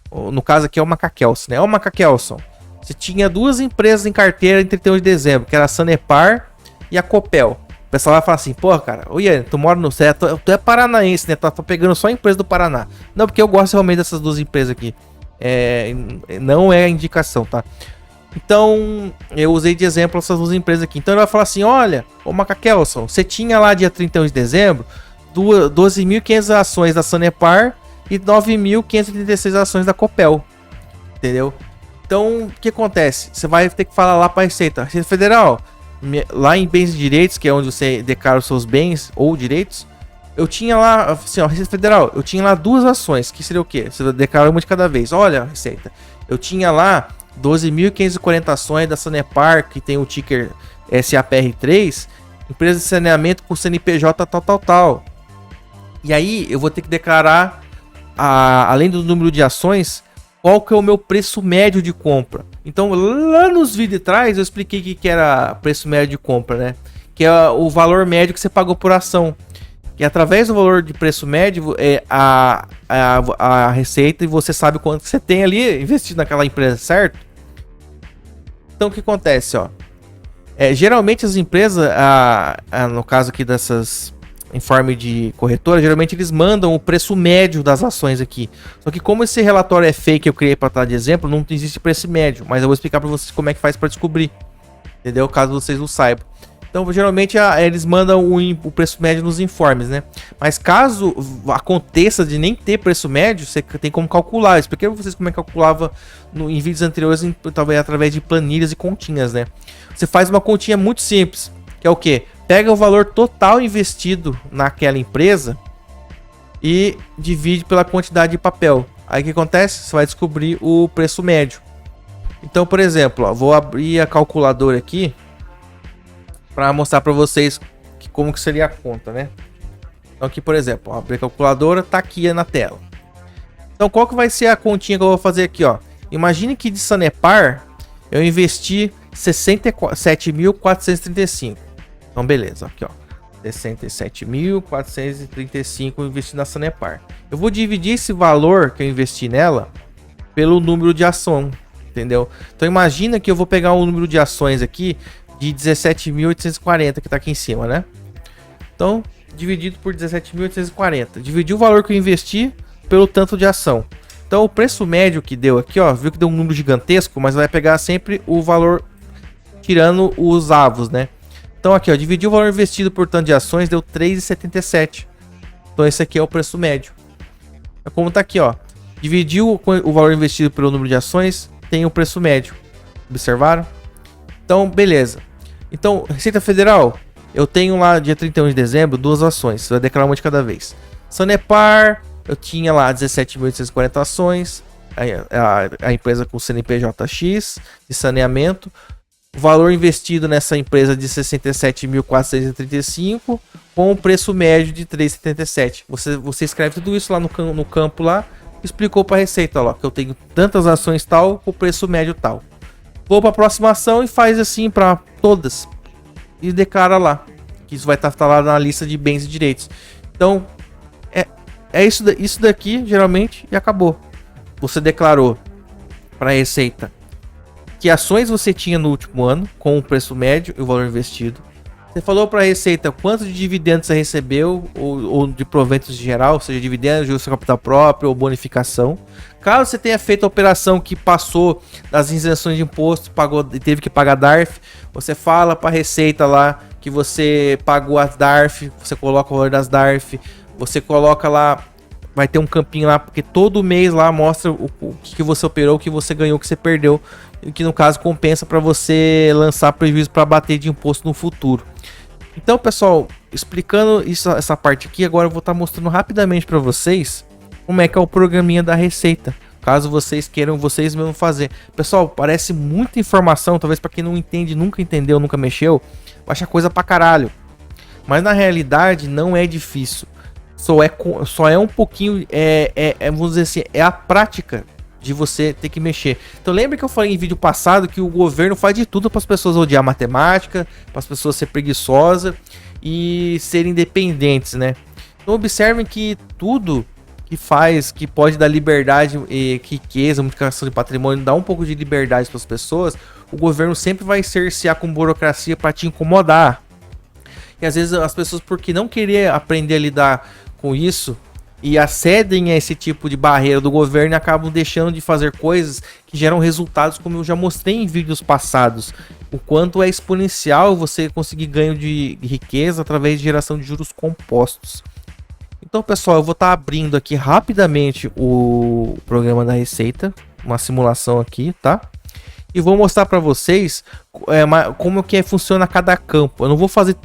no caso aqui é o Macaquelson, né? Ó, Macaquelson, você tinha duas empresas em carteira em 31 de dezembro, que era a Sanepar e a Copel. O pessoal vai falar assim, pô, cara, ô Yane, tu mora no certo, tu é paranaense, né? Tá pegando só a empresa do Paraná. Não, porque eu gosto realmente dessas duas empresas aqui. Não é a indicação, tá? Então, eu usei de exemplo essas duas empresas aqui. Então, ele vai falar assim, olha, ô Macaquelson, você tinha lá dia 31 de dezembro 12.500 ações da Sanepar e 9.536 ações da Copel. Entendeu? Então, o que acontece? Você vai ter que falar lá para a Receita. Receita Federal, lá em bens e direitos, que é onde você declara os seus bens ou direitos, eu tinha lá, assim, ó, Receita Federal, eu tinha lá duas ações, que seria o quê? Você declara uma de cada vez. Olha, Receita, eu tinha lá 12.540 ações da Sanepar, que tem o ticker SAPR3, empresa de saneamento com CNPJ tal. E aí eu vou ter que declarar, além do número de ações, qual que é o meu preço médio de compra. Então lá nos vídeos atrás eu expliquei o que era preço médio de compra, né? Que é o valor médio que você pagou por ação. Que através do valor de preço médio a receita, e você sabe quanto você tem ali investido naquela empresa, certo? Então o que acontece, ó? Geralmente as empresas, no caso aqui informe de corretora, geralmente eles mandam o preço médio das ações aqui. Só que como esse relatório é fake, eu criei para estar de exemplo, não existe preço médio, mas eu vou explicar para vocês como é que faz para descobrir, entendeu? Caso vocês não saibam. Então, geralmente, eles mandam o preço médio nos informes, né? Mas caso aconteça de nem ter preço médio, você tem como calcular. Eu expliquei para vocês como é que calculava em vídeos anteriores, talvez através de planilhas e continhas, né? Você faz uma continha muito simples, que é o quê? Pega o valor total investido naquela empresa e divide pela quantidade de papel. Aí o que acontece? Você vai descobrir o preço médio. Então, por exemplo, ó, vou abrir a calculadora aqui para mostrar para vocês como que seria a conta, né? Então aqui, por exemplo, ó, abrir a calculadora, tá aqui na tela. Então qual que vai ser a continha que eu vou fazer aqui, ó? Imagine que de Sanepar eu investi 67.435. Então beleza, aqui ó, 67.435 investi na Sanepar. Eu vou dividir esse valor que eu investi nela pelo número de ação, entendeu? Então imagina que eu vou pegar um número de ações aqui de 17.840 que tá aqui em cima, né? Então, dividido por 17.840. Dividir o valor que eu investi pelo tanto de ação. Então, o preço médio que deu aqui, ó, viu que deu um número gigantesco, mas vai pegar sempre o valor tirando os avos, né? Então, aqui, ó, dividir o valor investido por tanto de ações deu 3,77. Então, esse aqui é o preço médio. É como tá aqui, ó. Dividiu o valor investido pelo número de ações, tem o preço médio. Observaram? Então, beleza. Então, Receita Federal, eu tenho lá, dia 31 de dezembro, 2 ações. Você vai declarar uma de cada vez. Sanepar, eu tinha lá 17.840 ações. A empresa com CNPJ-X de saneamento. O valor investido nessa empresa de 67.435 com o preço médio de 3,77. Você escreve tudo isso lá no campo lá. Explicou para a Receita, ó, que eu tenho tantas ações tal, com o preço médio tal. Vou para a próxima ação e faz assim para todas. E declara lá. Que isso vai estar lá na lista de bens e direitos. Então, é isso daqui, geralmente, e acabou. Você declarou para a Receita que ações você tinha no último ano, com o preço médio e o valor investido. Você falou para a Receita quanto de dividendos você recebeu, ou de proventos em geral, seja dividendos, juros de capital próprio ou bonificação. Caso você tenha feito a operação que passou das isenções de imposto, teve que pagar DARF, você fala para a Receita lá que você pagou as DARF, você coloca o valor das DARF, você coloca lá, vai ter um campinho lá, porque todo mês lá mostra o que você operou, o que você ganhou, o que você perdeu, e que no caso compensa para você lançar prejuízo para bater de imposto no futuro. Então, pessoal, explicando essa parte aqui, agora eu vou estar mostrando rapidamente para vocês como é que é o programinha da Receita, caso vocês queiram vocês mesmos fazer. Pessoal, parece muita informação, talvez para quem não entende, nunca entendeu, nunca mexeu, acha coisa pra caralho. Mas na realidade não é difícil. Só é um pouquinho, vamos dizer assim, é a prática de você ter que mexer. Então lembra que eu falei em vídeo passado que o governo faz de tudo para as pessoas odiar matemática, para as pessoas ser preguiçosas e serem independentes, né? Então observem que tudo que pode dar liberdade e riqueza, multiplicação de patrimônio, dar um pouco de liberdade para as pessoas, o governo sempre vai cercear com burocracia para te incomodar. E às vezes as pessoas, porque não querer aprender a lidar com isso, e acedem a esse tipo de barreira do governo e acabam deixando de fazer coisas que geram resultados, como eu já mostrei em vídeos passados. O quanto é exponencial você conseguir ganho de riqueza através de geração de juros compostos. Então, pessoal, eu vou estar abrindo aqui rapidamente o programa da Receita, uma simulação aqui, tá? E vou mostrar para vocês como que funciona cada campo. Eu não vou fazer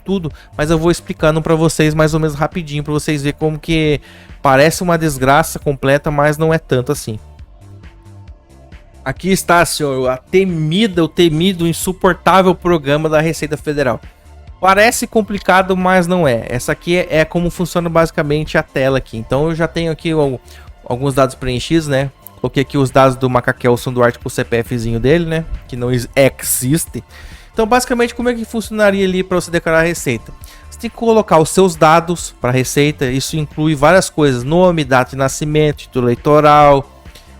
tudo, mas eu vou explicando para vocês mais ou menos rapidinho, para vocês verem como que parece uma desgraça completa, mas não é tanto assim. Aqui está, senhor, o temido, insuportável programa da Receita Federal. Parece complicado, mas não é. Essa aqui é como funciona basicamente a tela aqui. Então eu já tenho aqui alguns dados preenchidos, né? Coloquei aqui os dados do Macaquelson Duarte com o CPFzinho dele, né? Que não existe. Então, basicamente, como é que funcionaria ali para você declarar a receita? Você tem que colocar os seus dados para a receita. Isso inclui várias coisas: nome, data de nascimento, título eleitoral,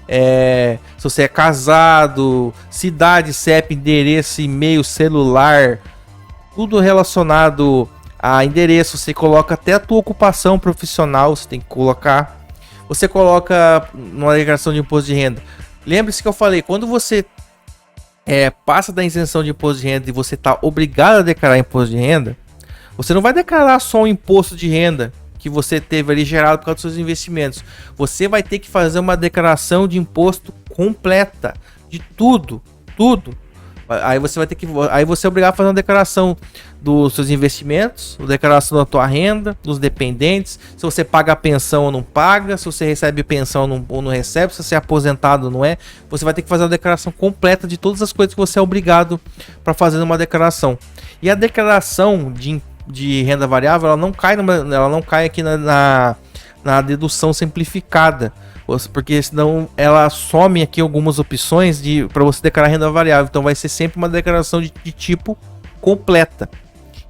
se você é casado, cidade, CEP, endereço, e-mail, celular, tudo relacionado a endereço, você coloca até a tua ocupação profissional, você tem que colocar. Você coloca numa declaração de imposto de renda. Lembre-se que eu falei, quando você passa da isenção de imposto de renda e você está obrigado a declarar imposto de renda, você não vai declarar só o imposto de renda que você teve ali gerado por causa dos seus investimentos. Você vai ter que fazer uma declaração de imposto completa de tudo. Aí você vai ter que, aí você é obrigado a fazer uma declaração dos seus investimentos, a declaração da tua renda, dos dependentes, se você paga a pensão ou não paga, se você recebe pensão ou não recebe, se você é aposentado ou não é. Você vai ter que fazer uma declaração completa de todas as coisas que você é obrigado para fazer numa declaração. E a declaração de renda variável, ela não cai aqui na dedução simplificada, porque senão ela some aqui algumas opções para você declarar renda variável. Então vai ser sempre uma declaração de tipo completa.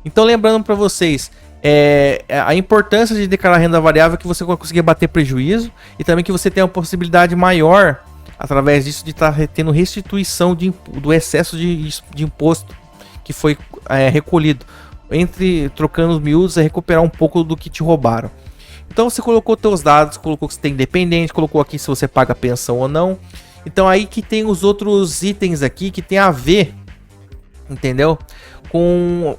Então lembrando para vocês, a importância de declarar renda variável é que você vai conseguir bater prejuízo e também que você tenha uma possibilidade maior através disso de estar tendo restituição do excesso de imposto que foi recolhido. Trocando os miúdos, é recuperar um pouco do que te roubaram. Então você colocou teus dados, colocou que você tem dependente, colocou aqui se você paga pensão ou não. Então aí que tem os outros itens aqui que tem a ver, entendeu? Com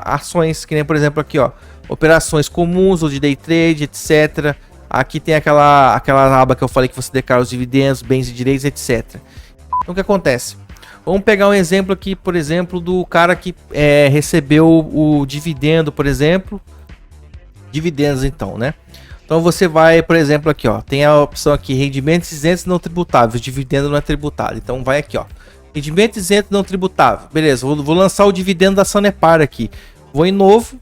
ações, que nem por exemplo aqui, ó, operações comuns ou de day trade, etc. Aqui tem aquela aba que eu falei que você declara os dividendos, bens e direitos, etc. Então o que acontece? Vamos pegar um exemplo aqui, por exemplo, do cara que recebeu o dividendo, por exemplo. Dividendos então, né? Então você vai, por exemplo, aqui, ó, tem a opção aqui, rendimentos isentos não tributáveis, dividendo não é tributado. Então vai aqui, ó, rendimento isento não tributável. Beleza, vou lançar o dividendo da Sanepar aqui. Vou em novo.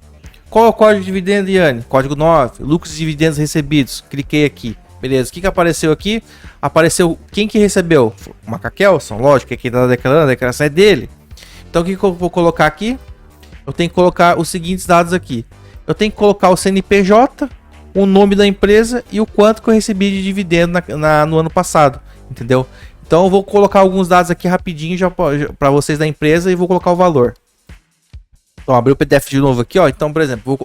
Qual é o código de dividendo, Iane? Código 9, lucros e dividendos recebidos. Cliquei aqui. Beleza, o que apareceu aqui? Apareceu quem que recebeu? O Macaquelson, lógico, que quem tá declarando, a declaração é dele. Então o que eu vou colocar aqui? Eu tenho que colocar os seguintes dados aqui. Eu tenho que colocar o CNPJ, o nome da empresa e o quanto que eu recebi de dividendo no ano passado, entendeu? Então eu vou colocar alguns dados aqui rapidinho já para vocês da empresa e vou colocar o valor. Então abri o PDF de novo aqui, ó. Então, por exemplo,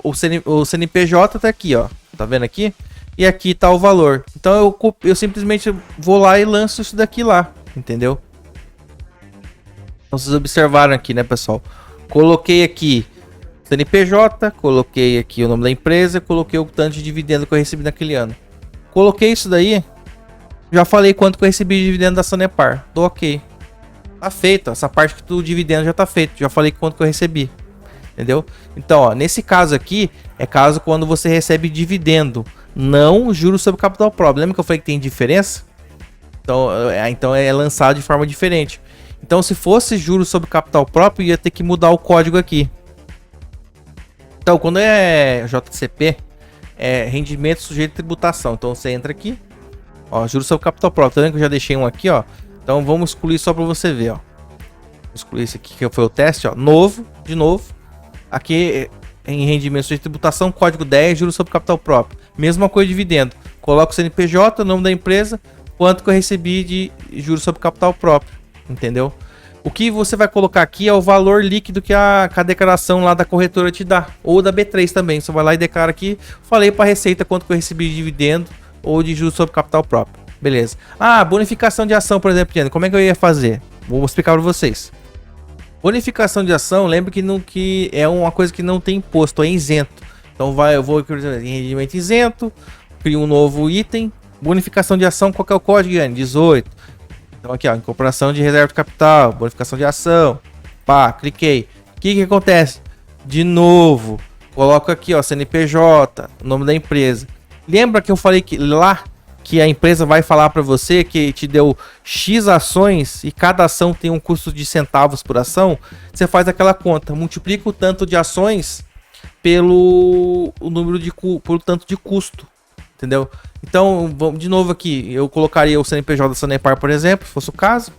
o CNPJ tá aqui, ó. Tá vendo aqui? E aqui tá o valor. Então eu simplesmente vou lá e lanço isso daqui lá, entendeu? Então vocês observaram aqui, né, pessoal? Coloquei aqui CNPJ, coloquei aqui o nome da empresa, coloquei o tanto de dividendo que eu recebi naquele ano. Coloquei isso daí, já falei quanto que eu recebi de dividendo da Sanepar. Tô ok. Tá feito, essa parte do dividendo já tá feito, já falei quanto que eu recebi. Entendeu? Então, ó, nesse caso aqui, é caso quando você recebe dividendo, não juros sobre capital próprio. Lembra que eu falei que tem diferença? Então é lançado de forma diferente. Então, se fosse juros sobre capital próprio, ia ter que mudar o código aqui. Então, quando é JCP, é rendimento sujeito a tributação. Então, você entra aqui, ó, juros sobre capital próprio. Tá vendo que eu já deixei um aqui, ó? Então, vamos excluir só para você ver, ó. Vou excluir esse aqui que foi o teste, ó. Novo, de novo. Aqui em rendimento sujeito a tributação, código 10, juros sobre capital próprio. Mesma coisa de dividendo. Coloca o CNPJ, o nome da empresa, quanto que eu recebi de juros sobre capital próprio. Entendeu? O que você vai colocar aqui é o valor líquido que a declaração lá da corretora te dá. Ou da B3 também. Você vai lá e declara aqui. Falei para a Receita quanto que eu recebi de dividendo ou de juros sobre capital próprio. Beleza. Ah, bonificação de ação, por exemplo. Como é que eu ia fazer? Vou explicar para vocês. Bonificação de ação, lembre que é uma coisa que não tem imposto, é isento. Então eu vou em rendimento isento, crio um novo item. Bonificação de ação, qual que é o código, Iane? 18. Então aqui, ó, incorporação de reserva de capital, bonificação de ação. Pá, cliquei. O que acontece? De novo, coloco aqui, ó, CNPJ, o nome da empresa. Lembra que eu falei que lá que a empresa vai falar para você que te deu X ações e cada ação tem um custo de centavos por ação? Você faz aquela conta, multiplica o tanto de ações pelo tanto de custo, entendeu? Então, vamos de novo aqui, eu colocaria o CNPJ da Sanepar, por exemplo, se fosse o caso,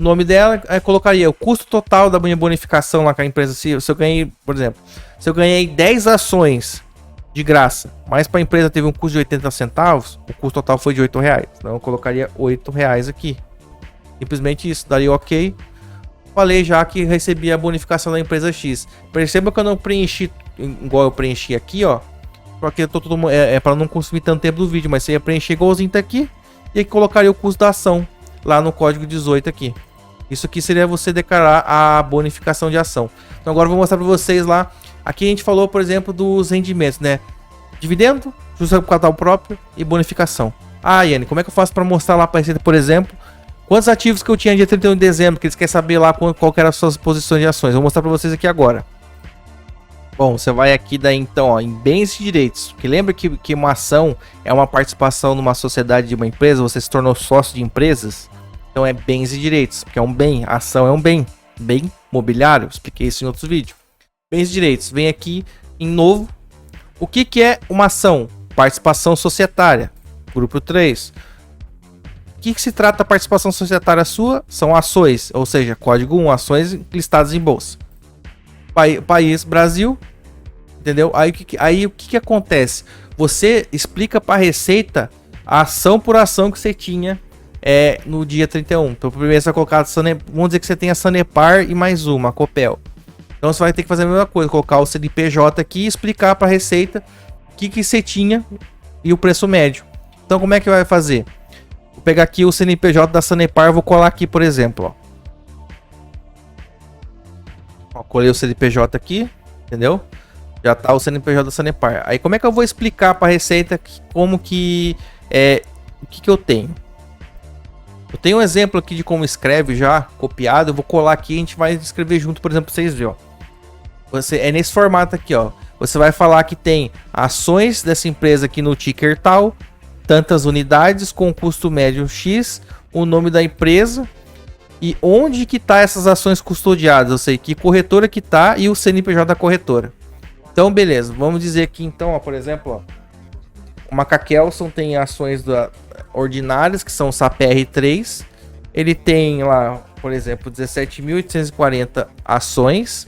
o nome dela, aí colocaria o custo total da minha bonificação lá com a empresa. Se eu ganhei, por exemplo, se eu ganhei 10 ações de graça, mas para a empresa teve um custo de 80 centavos, o custo total foi de R$8. Então eu colocaria R$8 aqui. Simplesmente isso, daria ok. falei já que recebi a bonificação da empresa X. Perceba que eu não preenchi igual eu preenchi aqui, ó. Porque eu tô para não consumir tanto tempo do vídeo, mas você ia preencher igualzinho tá aqui. E aí colocaria o custo da ação lá no código 18 aqui. Isso aqui seria você declarar a bonificação de ação. Então agora eu vou mostrar para vocês lá. Aqui a gente falou, por exemplo, dos rendimentos, né? Dividendo, justa por capital próprio e bonificação. Ah, Yane, como é que eu faço para mostrar lá para a Receita, por exemplo, quantos ativos que eu tinha dia 31 de dezembro, que eles querem saber lá qual que eram as suas posições de ações. Eu vou mostrar para vocês aqui agora. Bom, você vai aqui daí então, ó, em bens e direitos. Porque lembra que uma ação é uma participação numa sociedade de uma empresa, você se tornou sócio de empresas? Então é bens e direitos, porque é um bem, a ação é um bem mobiliário, expliquei isso em outros vídeos. Bens e direitos, vem aqui em novo. O que é uma ação? Participação societária, grupo 3. O que se trata a participação societária sua? São ações, ou seja, código 1, ações listadas em bolsa. País, Brasil, entendeu? Aí o que acontece? Você explica para a Receita a ação por ação que você tinha no dia 31. Então, primeiro você vai colocar, vamos dizer que você tem a Sanepar e mais uma, a Copel. Então, você vai ter que fazer a mesma coisa, colocar o CNPJ aqui e explicar para a Receita o que você tinha e o preço médio. Então, como é que vai fazer? Vou pegar aqui o CNPJ da Sanepar, vou colar aqui, por exemplo, ó. Colei o CNPJ aqui, entendeu? Já tá o CNPJ da Sanepar. Aí como é que eu vou explicar para a Receita como que o que eu tenho? Eu tenho um exemplo aqui de como escreve já, copiado. Eu vou colar aqui e a gente vai escrever junto, por exemplo, pra vocês verem, ó. É nesse formato aqui, ó. Você vai falar que tem ações dessa empresa aqui no ticker tal, tantas unidades com custo médio X, o nome da empresa. E onde que tá essas ações custodiadas? Eu sei que corretora que tá e o CNPJ da corretora. Então, beleza. Vamos dizer aqui, então, ó, por exemplo, ó, o Macakelson tem ações ordinárias, que são SAPR3. Ele tem lá, por exemplo, 17.840 ações.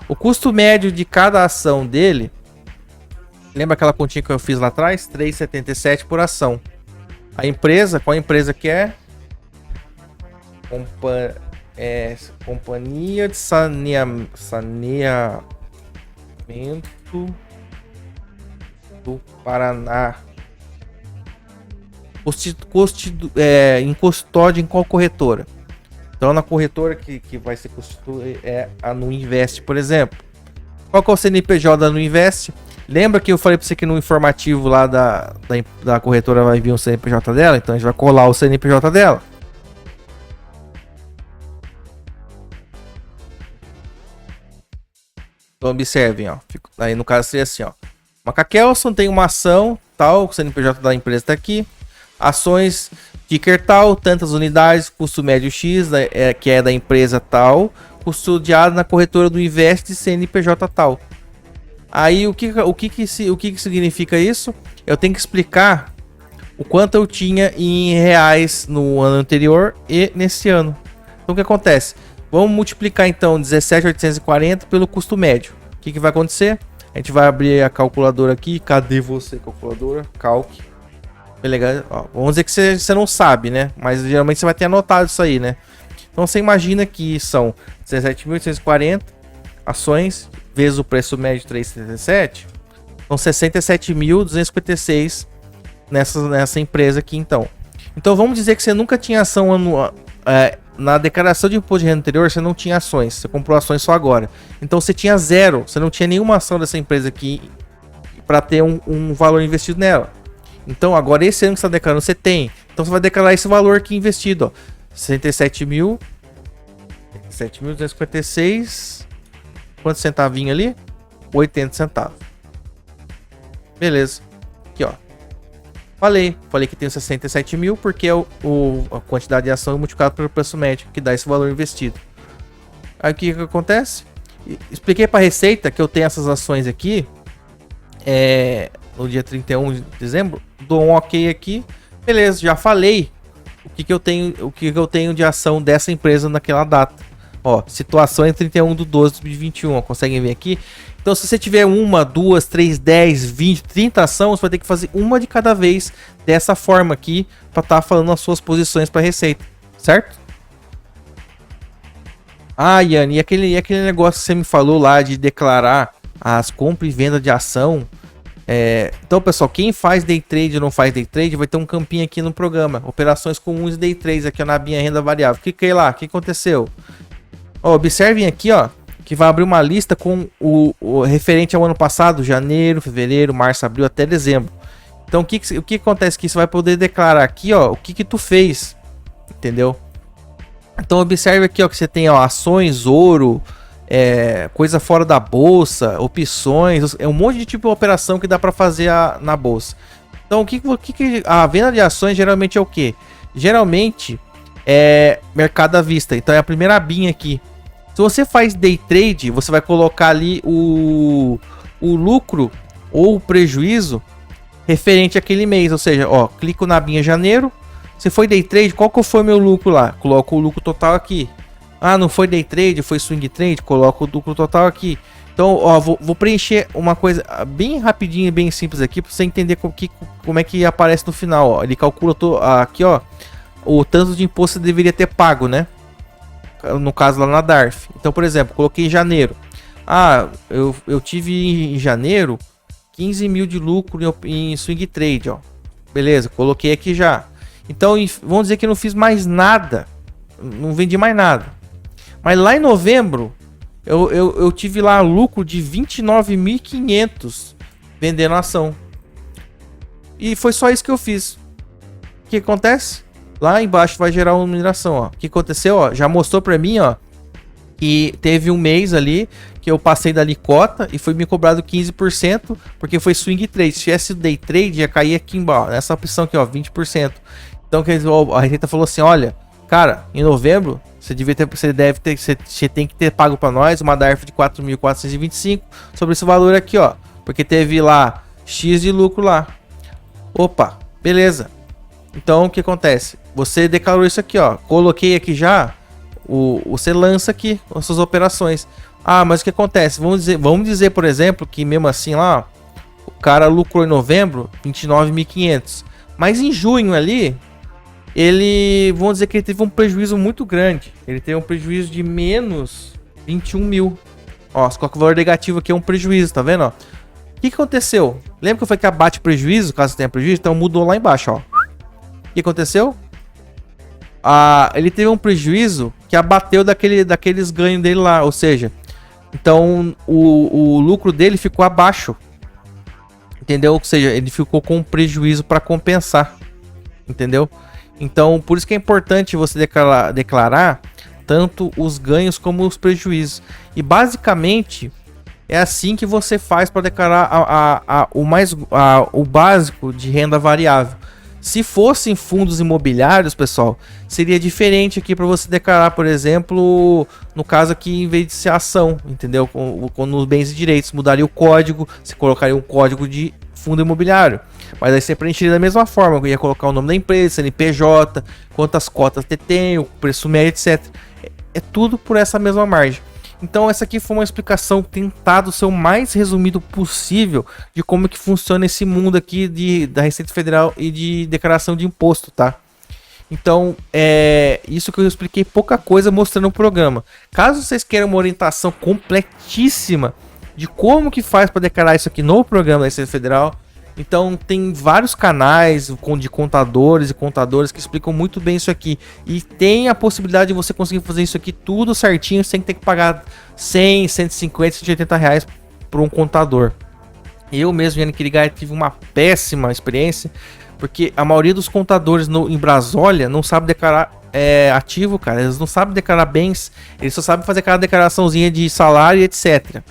O custo médio de cada ação dele, lembra aquela continha que eu fiz lá atrás? 3,77 por ação. A empresa, qual empresa que é? Companhia de saneamento do Paraná. Em custódia em qual corretora? Então na corretora que vai ser constituída é a Nuinvest, por exemplo. Qual que é o CNPJ da Nuinvest? Lembra que eu falei para você que no informativo lá da corretora vai vir o CNPJ dela? Então a gente vai colar o CNPJ dela. Então observem, ó. Aí no caso seria assim, ó. Macakelson tem uma ação, tal, o CNPJ da empresa está aqui. Ações ticker tal, tantas unidades, custo médio X, que é da empresa tal, custodiado na corretora do Invest CNPJ tal. Aí o que significa isso? Eu tenho que explicar o quanto eu tinha em reais no ano anterior e nesse ano. Então o que acontece? Vamos multiplicar então 17.840 pelo custo médio. O que vai acontecer? A gente vai abrir a calculadora aqui. Cadê você, calculadora? Calc. Beleza. Ó, vamos dizer que você não sabe, né? Mas geralmente você vai ter anotado isso aí, né? Então você imagina que são 17.840 ações vezes o preço médio de 3,77. São 67.256 nessa empresa aqui, então. Então vamos dizer que você nunca tinha ação anual. Na declaração de imposto de renda anterior, você não tinha ações, você comprou ações só agora. Então você tinha zero, você não tinha nenhuma ação dessa empresa aqui para ter um valor investido nela. Então agora esse ano que você está declarando, você tem. Então você vai declarar esse valor aqui investido, ó. 67.256. Quantos centavinhos ali? 80 centavos. Beleza. Aqui, ó. Falei que tem 67 mil porque a quantidade de ação é multiplicada pelo preço médio, que dá esse valor investido. Aí o que acontece? Expliquei para a Receita que eu tenho essas ações aqui no dia 31 de dezembro. Dou um ok aqui. Beleza, já falei o que eu tenho de ação dessa empresa naquela data. Ó, situação em 31/12/2021, ó, conseguem ver aqui? Então, se você tiver 1, 2, 3, 10, 20, 30 ações, você vai ter que fazer uma de cada vez dessa forma aqui para estar falando as suas posições para a Receita, certo? Ah, Iane, e aquele negócio que você me falou lá de declarar as compras e venda de ação? Então, pessoal, quem faz day trade ou não faz day trade vai ter um campinho aqui no programa. Operações comuns e day trades aqui ó, na abinha renda variável. Cliquei lá, o que aconteceu? Ó, observem aqui, ó, que vai abrir uma lista com o referente ao ano passado, janeiro, fevereiro, março, abril até dezembro. Então, o que acontece aqui? Você vai poder declarar aqui, ó, o que tu fez, entendeu? Então, observe aqui, ó, que você tem, ó, ações, ouro, coisa fora da bolsa, opções, é um monte de tipo de operação que dá para fazer na bolsa. Então, o que a venda de ações geralmente é o quê? Geralmente é mercado à vista. Então, é a primeira abinha aqui. Se você faz day trade, você vai colocar ali o lucro ou o prejuízo referente àquele mês. Ou seja, ó, clico na abinha janeiro. Se foi day trade, qual que foi meu lucro lá? Coloco o lucro total aqui. Ah, não foi day trade, foi swing trade, coloco o lucro total aqui. Então, ó, vou preencher uma coisa bem rapidinho e bem simples aqui para você entender como é que aparece no final. Ó. Ele calcula aqui, ó, o tanto de imposto que você deveria ter pago, né? No caso lá na DARF. Então, por exemplo, coloquei em janeiro. Ah, eu tive em janeiro 15 mil de lucro em swing trade, ó. Beleza, coloquei aqui já. Então, vamos dizer que eu não fiz mais nada. Não vendi mais nada. Mas lá em novembro, eu tive lá lucro de 29.500 vendendo ação. E foi só isso que eu fiz. O que acontece? Lá embaixo vai gerar uma mineração, ó. O que aconteceu, ó? Já mostrou pra mim, ó, que teve um mês ali que eu passei da cota e foi me cobrado 15%, porque foi swing trade. Se tivesse day trade, ia cair aqui embaixo, nessa opção aqui, ó, 20%. Então a Receita falou assim, olha, cara, em novembro, você tem que ter pago para nós uma DARF de 4.425 sobre esse valor aqui, ó, porque teve lá X de lucro lá. Opa, beleza. Então o que acontece? Você declarou isso aqui, ó. Coloquei aqui já. Você lança aqui as suas operações. Ah, mas o que acontece? Vamos dizer, por exemplo, que mesmo assim lá, o cara lucrou em novembro 29.500. Mas em junho ali, vamos dizer que ele teve um prejuízo muito grande. Ele teve um prejuízo de menos 21 mil. Ó, se coloca o valor negativo aqui é um prejuízo, tá vendo? Ó? O que aconteceu? Lembra que eu falei que abate prejuízo, caso tenha prejuízo? Então mudou lá embaixo, ó. O que aconteceu? Ele teve um prejuízo que abateu daqueles ganhos dele lá. Ou seja, então o lucro dele ficou abaixo. Entendeu? Ou seja, ele ficou com prejuízo para compensar. Entendeu? Então, por isso que é importante você declarar tanto os ganhos como os prejuízos. E basicamente é assim que você faz para declarar o básico de renda variável. Se fossem fundos imobiliários, pessoal, seria diferente aqui para você declarar, por exemplo, no caso aqui, em vez de ser ação, entendeu? Nos bens e direitos, mudaria o código, você colocaria um código de fundo imobiliário. Mas aí você preencheria da mesma forma, eu ia colocar o nome da empresa, CNPJ, quantas cotas você tem, o preço médio, etc. É tudo por essa mesma margem. Então essa aqui foi uma explicação tentado ser o mais resumido possível de como que funciona esse mundo aqui da Receita Federal e de declaração de imposto, tá? Então, isso que eu expliquei pouca coisa mostrando no programa. Caso vocês queiram uma orientação completíssima de como que faz para declarar isso aqui no programa da Receita Federal, então tem vários canais de contadores e contadoras que explicam muito bem isso aqui. E tem a possibilidade de você conseguir fazer isso aqui tudo certinho sem ter que pagar 100, 150, 180 reais por um contador. Eu mesmo, Iane Kirigaya, tive uma péssima experiência, porque a maioria dos contadores em Brasólia não sabe declarar ativo, cara. Eles não sabem declarar bens, eles só sabem fazer aquela declaraçãozinha de salário e etc.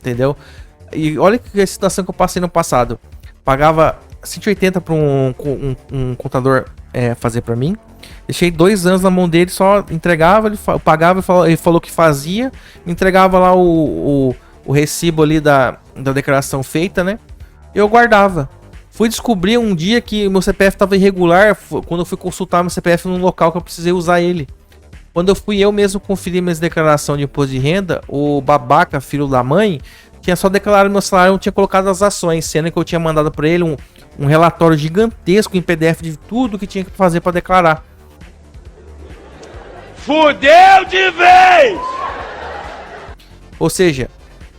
Entendeu? E olha que a situação que eu passei no passado. Pagava 180 para um contador fazer para mim. Deixei 2 anos na mão dele, só entregava, ele pagava, ele falou que fazia, me entregava lá o recibo ali da declaração feita, né? Eu guardava. Fui descobrir um dia que meu CPF estava irregular quando eu fui consultar meu CPF num local que eu precisei usar ele. Quando eu fui eu mesmo conferir minhas declarações de imposto de renda, o babaca, filho da mãe, tinha só declarado meu salário, não tinha colocado as ações, sendo que eu tinha mandado para ele um relatório gigantesco em PDF de tudo que tinha que fazer para declarar. Fudeu de vez! Ou seja,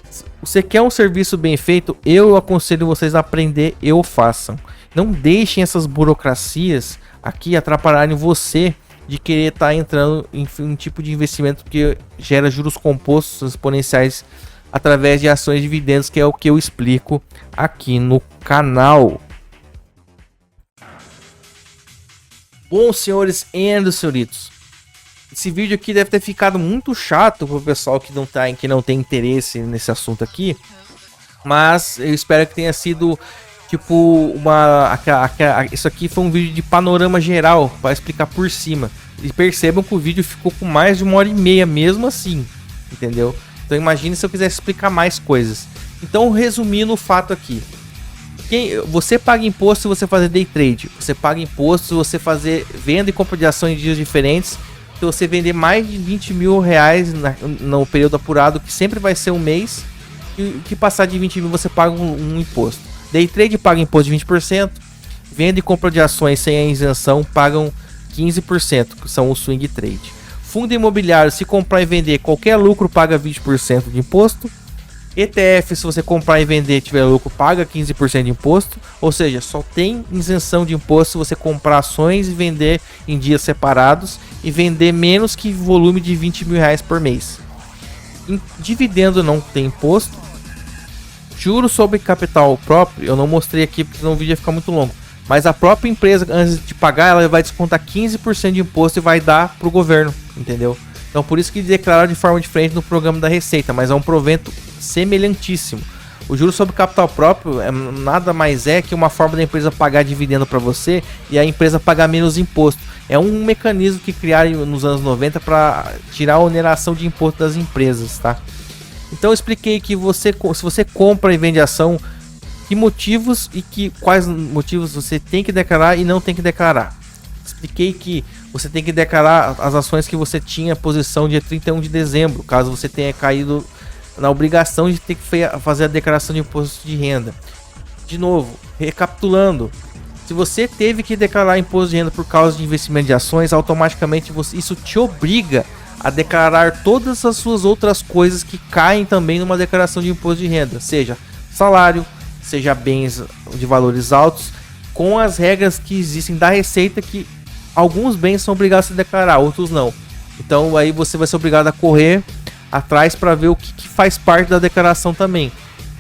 se você quer um serviço bem feito, eu aconselho vocês a aprender e o façam. Não deixem essas burocracias aqui atrapalharem você de querer estar entrando em um tipo de investimento que gera juros compostos exponenciais através de ações de dividendos, que é o que eu explico aqui no canal. Bom, senhores e senhoritos, esse vídeo aqui deve ter ficado muito chato para o pessoal que não tem interesse nesse assunto aqui, mas eu espero que tenha sido tipo isso aqui foi um vídeo de panorama geral para explicar por cima. E percebam que o vídeo ficou com mais de 1h30 mesmo assim, entendeu? Então imagine se eu quisesse explicar mais coisas. Então, resumindo o fato aqui, você paga imposto se você fazer day trade, você paga imposto se você fazer venda e compra de ações em dias diferentes. Se você vender mais de 20 mil reais no período apurado, que sempre vai ser um mês, e que passar de 20 mil você paga um imposto. Day trade paga imposto de 20%, venda e compra de ações sem a isenção pagam 15%, que são o swing trade. Fundo imobiliário, se comprar e vender, qualquer lucro paga 20% de imposto. ETF, se você comprar e vender tiver lucro, paga 15% de imposto. Ou seja, só tem isenção de imposto se você comprar ações e vender em dias separados e vender menos que volume de 20 mil reais por mês. Dividendo não tem imposto. Juros sobre capital próprio, eu não mostrei aqui porque senão o vídeo ia ficar muito longo. Mas a própria empresa, antes de pagar, ela vai descontar 15% de imposto e vai dar para o governo, entendeu? Então por isso que declarar de forma diferente no programa da Receita, mas é um provento semelhantíssimo. O juros sobre capital próprio nada mais é que uma forma da empresa pagar dividendo para você e a empresa pagar menos imposto. É um mecanismo que criaram nos anos 90 para tirar a oneração de imposto das empresas, tá? Então eu expliquei que se você compra e vende ação, que motivos e quais motivos você tem que declarar e não tem que declarar. Expliquei que você tem que declarar as ações que você tinha posição dia 31 de dezembro, caso você tenha caído na obrigação de ter que fazer a declaração de imposto de renda. De novo, recapitulando, se você teve que declarar imposto de renda por causa de investimento de ações, automaticamente isso te obriga a declarar todas as suas outras coisas que caem também numa declaração de imposto de renda, seja salário, seja bens de valores altos, com as regras que existem da Receita, que alguns bens são obrigados a se declarar, outros não. Então aí você vai ser obrigado a correr atrás para ver o que faz parte da declaração também.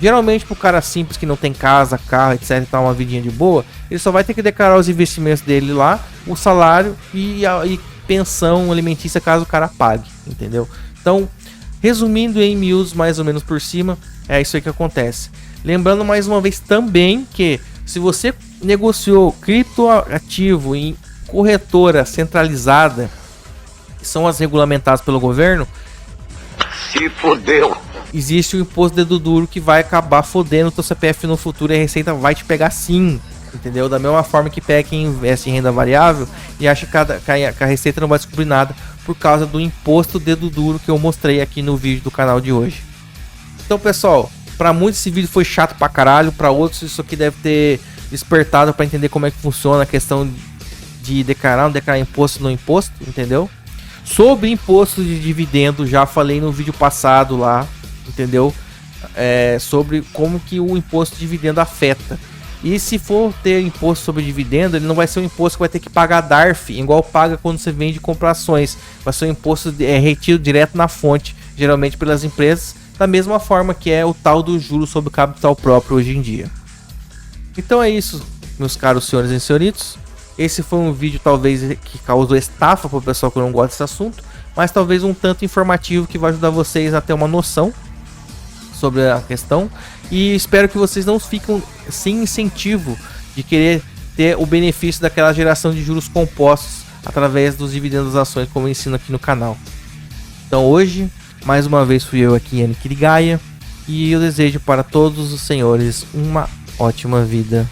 Geralmente para o cara simples que não tem casa, carro, etc, tá uma vidinha de boa, ele só vai ter que declarar os investimentos dele lá, o salário e pensão alimentícia caso o cara pague, entendeu? Então, resumindo em miúdos mais ou menos por cima, é isso aí que acontece. Lembrando mais uma vez também que se você negociou criptoativo em corretora centralizada, que são as regulamentadas pelo governo, Se fudeu. existe o imposto dedo duro que vai acabar fodendo o teu CPF no futuro e a Receita vai te pegar sim. Entendeu? Da mesma forma que pega quem investe em renda variável e acha que a Receita não vai descobrir nada por causa do imposto dedo duro que eu mostrei aqui no vídeo do canal de hoje. Então, pessoal, para muitos esse vídeo foi chato pra caralho, para outros isso aqui deve ter despertado para entender como é que funciona a questão de declarar, não declarar imposto no imposto, entendeu? Sobre imposto de dividendo, já falei no vídeo passado lá, entendeu? Sobre como que o imposto de dividendo afeta. E se for ter imposto sobre dividendo, ele não vai ser um imposto que vai ter que pagar DARF, igual paga quando você vende e compra ações. Vai ser um imposto retido direto na fonte, geralmente pelas empresas, da mesma forma que é o tal do juros sobre capital próprio hoje em dia. Então é isso, meus caros senhores e senhoritos. Esse foi um vídeo talvez que causou estafa para o pessoal que não gosta desse assunto, mas talvez um tanto informativo que vai ajudar vocês a ter uma noção sobre a questão. E espero que vocês não fiquem sem incentivo de querer ter o benefício daquela geração de juros compostos através dos dividendos das ações, como eu ensino aqui no canal. Então hoje, mais uma vez fui eu aqui, Yannick Gaia, e eu desejo para todos os senhores uma ótima vida.